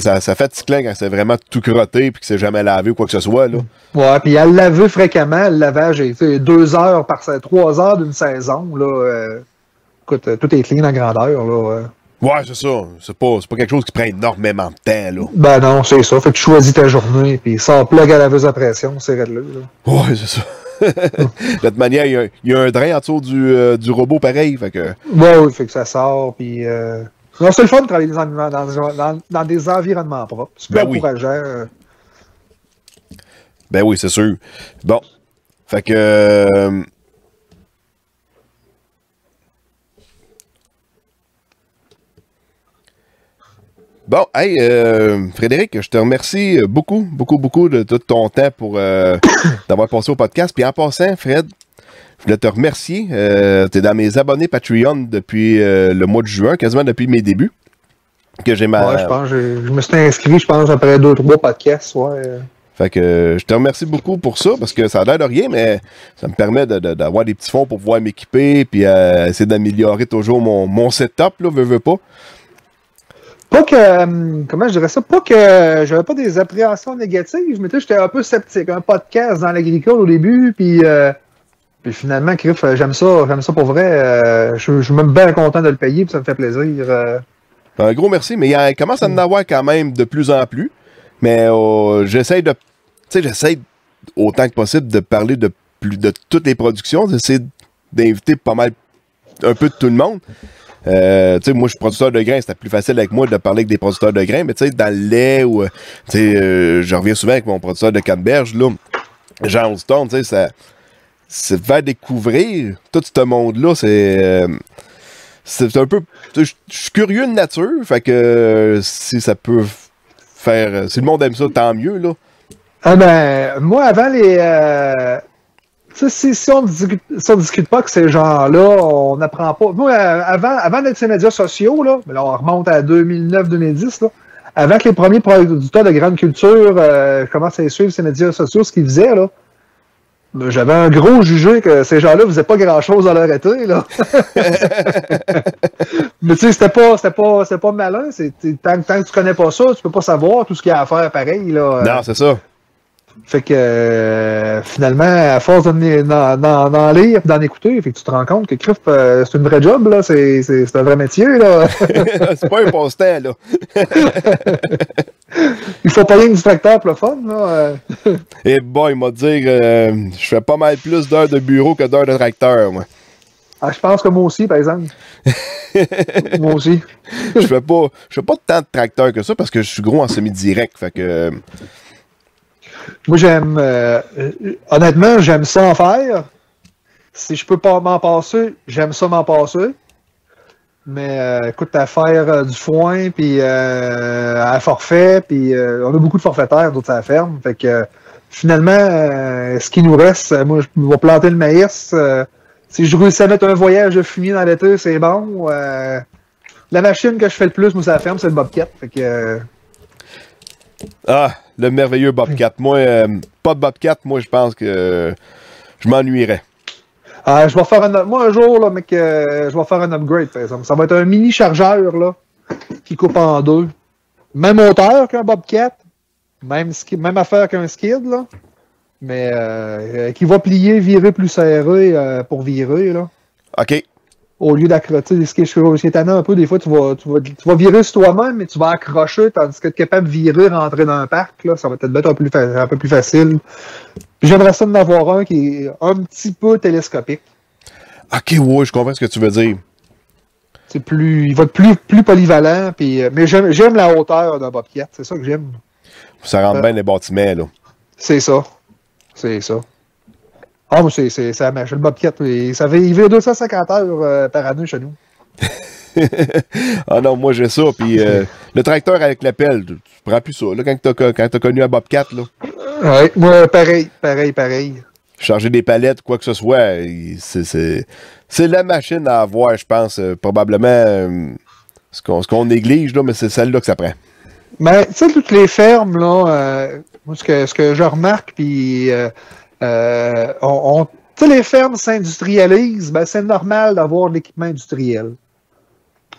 Speaker 3: Ça fait ticlant quand c'est vraiment tout crotté puis que c'est jamais lavé ou quoi que ce soit. Là.
Speaker 1: Ouais, puis à le laver fréquemment, le lavage est 2 heures 3 heures d'une saison. Là, écoute, tout est clean en grandeur. Là,
Speaker 3: Ouais, c'est ça. C'est pas quelque chose qui prend énormément de temps, là.
Speaker 1: Ben non, c'est ça. Fait que tu choisis ta journée, puis sans plug à laveuse à pression, c'est là.
Speaker 3: Ouais, c'est ça. De toute manière, il y a un drain en dessous du robot pareil, fait que...
Speaker 1: Ouais, fait que ça sort, puis... Non, c'est le fun de travailler dans des environnements propres. C'est plus encourageant.
Speaker 3: Ben oui, c'est sûr. Bon. Fait que... Bon, hey, Frédéric, je te remercie beaucoup de tout ton temps pour d'avoir passé au podcast. Puis en passant, Fred, je voulais te remercier. Tu es dans mes abonnés Patreon depuis le mois de juin, quasiment depuis mes débuts. Que j'ai
Speaker 1: Ouais, je pense, je me suis inscrit, je pense, après 2-3 podcasts, ouais.
Speaker 3: Fait que je te remercie beaucoup pour ça, parce que ça a l'air de rien, mais ça me permet d'avoir des petits fonds pour pouvoir m'équiper, puis essayer d'améliorer toujours mon setup, là, veux pas.
Speaker 1: Pas que, comment je dirais ça, pas que j'avais pas des appréhensions négatives, mais j'étais un peu sceptique. Un podcast dans l'agricole au début, puis finalement, Criff, j'aime ça pour vrai. Je suis même bien content de le payer, puis ça me fait plaisir.
Speaker 3: Un gros merci, mais il commence à en avoir quand même de plus en plus. Mais j'essaie autant que possible de parler de toutes les productions, d'essayer d'inviter pas mal un peu de tout le monde. Moi, je suis producteur de grains, c'était plus facile avec moi de parler avec des producteurs de grains, mais dans le lait, ou je reviens souvent avec mon producteur de canneberge, là, Jean Oldstone, ça faire découvrir tout ce monde-là, c'est un peu... Je suis curieux de nature, fait que si ça peut faire... Si le monde aime ça, tant mieux, là.
Speaker 1: Ah ben, moi, avant les... Si on discute pas que ces gens-là, on n'apprend pas. Moi, avant d'être sur les médias sociaux, là, mais là, on remonte à 2009-2010, là, avant que les premiers producteurs de grande culture commencent à suivre ces médias sociaux, ce qu'ils faisaient, là, j'avais un gros jugé que ces gens-là faisaient pas grand-chose dans leur été, là. Mais tu sais, c'était pas malin. Tant que tu connais pas ça, tu peux pas savoir tout ce qu'il y a à faire pareil, là.
Speaker 3: Non, c'est ça.
Speaker 1: Fait que finalement, à force d'en lire et d'en écouter, fait que tu te rends compte que Criff, c'est une vraie job, là. C'est un vrai métier, là.
Speaker 3: C'est pas un passe-temps, là.
Speaker 1: Il faut pas rien que du tracteur pour le fun, là.
Speaker 3: Et bon, il m'a dit je fais pas mal plus d'heures de bureau que d'heures de tracteur, moi.
Speaker 1: Ah, je pense que moi aussi, par exemple. Moi aussi.
Speaker 3: Je fais pas tant de tracteurs que ça parce que je suis gros en semi-direct, fait que...
Speaker 1: Moi, honnêtement, j'aime ça en faire. Si je peux pas m'en passer, j'aime ça m'en passer. Mais écoute, à faire du foin, puis à forfait, puis on a beaucoup de forfaitaires, d'autres à la ferme. Fait que finalement, ce qui nous reste, moi, je vais planter le maïs. Si je réussis à mettre un voyage de fumier dans l'été, c'est bon. La machine que je fais le plus, moi, ça la ferme, c'est le Bobcat. Fait que...
Speaker 3: le merveilleux Bobcat. Moi, pas de Bobcat, moi, je pense que je m'ennuierais.
Speaker 1: Je vais faire moi, un jour, là, mec, je vais faire un upgrade, par exemple. Ça va être un mini chargeur, là, qui coupe en deux. Même hauteur qu'un Bobcat. Même affaire qu'un skid, là. Mais qui va plier, virer plus serré pour virer, là.
Speaker 3: OK.
Speaker 1: Au lieu d'accrocher, ce qui est étonnant un peu, des fois, tu vas virer sur toi-même, mais tu vas accrocher, tandis que tu es capable de virer, rentrer dans un parc, là, ça va peut-être être un peu plus facile. Puis j'aimerais ça d'en avoir un qui est un petit peu télescopique.
Speaker 3: OK, ouais, je comprends ce que tu veux dire.
Speaker 1: Il va être plus polyvalent, puis, mais j'aime la hauteur d'un Bobcat, c'est ça que j'aime.
Speaker 3: Ça rentre bien les bâtiments, là.
Speaker 1: C'est ça. Ah, moi, c'est la machine. Le Bobcat, il vire 250 heures par année chez nous.
Speaker 3: Ah non, moi j'ai ça, puis le tracteur avec la pelle, tu prends plus ça, là, quand t'as connu un Bobcat, là.
Speaker 1: Ouais, moi, pareil.
Speaker 3: Charger des palettes, quoi que ce soit, c'est la machine à avoir, je pense, probablement ce qu'on néglige, là, mais c'est celle-là que ça prend.
Speaker 1: Mais, tu sais, toutes les fermes, là, moi, ce que je remarque, puis... tu sais, les fermes s'industrialisent, ben, c'est normal d'avoir de l'équipement industriel.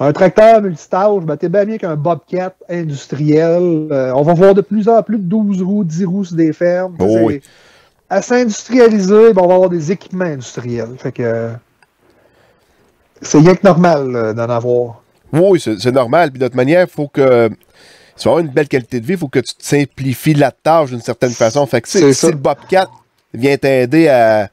Speaker 1: Un tracteur multitâche, ben, t'es bien mieux qu'un Bobcat industriel. On va voir de plus en plus de 12 roues, 10 roues sur des fermes.
Speaker 3: Oh, oui.
Speaker 1: À s'industrialiser, ben, on va avoir des équipements industriels. Fait que c'est rien que normal d'en avoir.
Speaker 3: Oui, c'est normal. Puis de toute manière, il faut que... Si tu veux avoir une belle qualité de vie, il faut que tu te simplifies la tâche d'une certaine façon. Fait que si le Bobcat vient t'aider à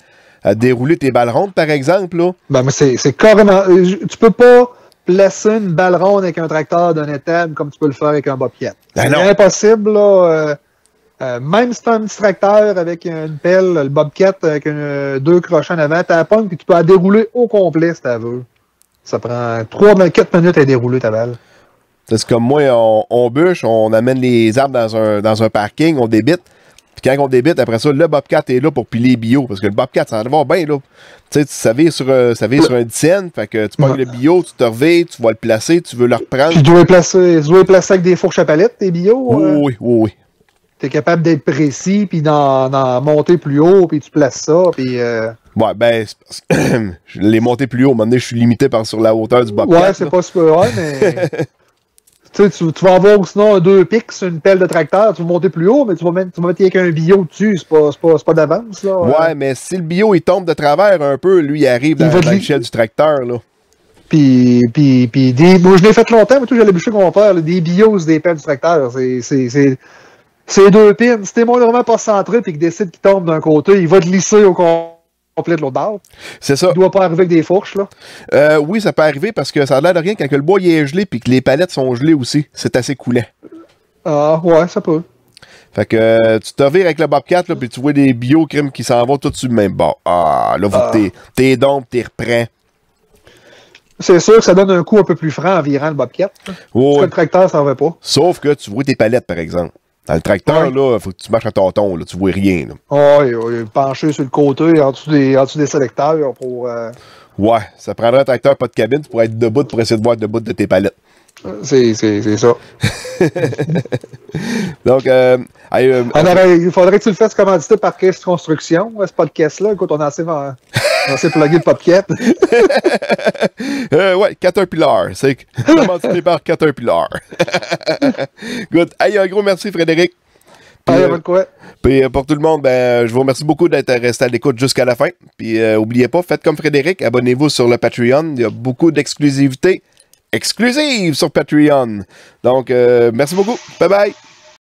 Speaker 3: dérouler tes balles rondes, par exemple, là...
Speaker 1: Ben, mais c'est carrément... Tu peux pas placer une balle ronde avec un tracteur d'un étable comme tu peux le faire avec un Bobcat.
Speaker 3: Ben
Speaker 1: C'est impossible, là. Même si tu as un petit tracteur avec une pelle, le Bobcat avec deux crochets en avant, tu la pognes puis tu peux la dérouler au complet si tu veux. Ça prend 3-4 minutes à dérouler ta balle.
Speaker 3: C'est comme moi, on bûche, on amène les arbres dans un parking, on débite. Puis quand on débite, après ça, le Bobcat est là pour piler bio. Parce que le Bobcat, ça va bien, là. Tu sais, ça vire sur un 10 cents. Fait que tu pognes le bio, tu te reviens, tu vas le placer, tu veux le reprendre.
Speaker 1: Tu dois les placer avec des fourches à palettes, tes bio.
Speaker 3: Oui.
Speaker 1: Tu es capable d'être précis, puis d'en monter plus haut, puis tu places ça, puis...
Speaker 3: Ouais, ben, je l'ai monté plus haut. À un moment donné, je suis limité sur la hauteur du Bobcat.
Speaker 1: Ouais, c'est pas super, ouais, mais... Tu vas avoir sinon 2 pics sur une pelle de tracteur, tu vas monter plus haut, mais tu vas mettre avec un bio dessus, c'est pas d'avance, là.
Speaker 3: Ouais, mais si le bio, il tombe de travers un peu, lui, il arrive dans l'échelle du tracteur, là.
Speaker 1: Puis moi, je l'ai fait longtemps, mais tout, j'allais bûcher mon père, là, des bios des pelles du tracteur, c'est 2 pins. Si t'es vraiment pas centré et qu'il décide qu'il tombe d'un côté, il va te lisser au complet de l'autre bord.
Speaker 3: C'est ça.
Speaker 1: Il doit pas arriver avec des fourches, là.
Speaker 3: Oui, ça peut arriver parce que ça a l'air de rien quand le bois il est gelé puis que les palettes sont gelées aussi. C'est assez coulant.
Speaker 1: Ah, ouais, ça peut.
Speaker 3: Fait que tu te vires avec le Bobcat, là, puis tu vois des bio-crimes qui s'en vont tout sur le même bord. Ah, là, t'es donc, t'es reprends.
Speaker 1: C'est sûr que ça donne un coup un peu plus franc en virant le Bobcat.
Speaker 3: Oh,
Speaker 1: le tracteur, ça en va pas.
Speaker 3: Sauf que tu vois tes palettes, par exemple. Dans le tracteur, là, faut que tu marches à tâtons, là, tu vois rien.
Speaker 1: Ouais, penché sur le côté, en dessous des sélecteurs pour...
Speaker 3: Ouais, ça prendrait un tracteur pas de cabine, tu pourrais être debout pour essayer de voir debout de tes palettes.
Speaker 1: C'est ça.
Speaker 3: Donc,
Speaker 1: il faudrait que tu le fasses commanditer par Caisse Construction, ce podcast-là. Écoute, on a assez plugué le Bobcat.
Speaker 3: Ouais, Caterpillar. C'est commandité par Caterpillar. Good. Hey, un gros merci, Frédéric. Puis pour tout le monde, ben, je vous remercie beaucoup d'être resté à l'écoute jusqu'à la fin. Puis n'oubliez pas, faites comme Frédéric, abonnez-vous sur le Patreon. Il y a beaucoup d'exclusivités exclusives sur Patreon. Donc, merci beaucoup. Bye bye.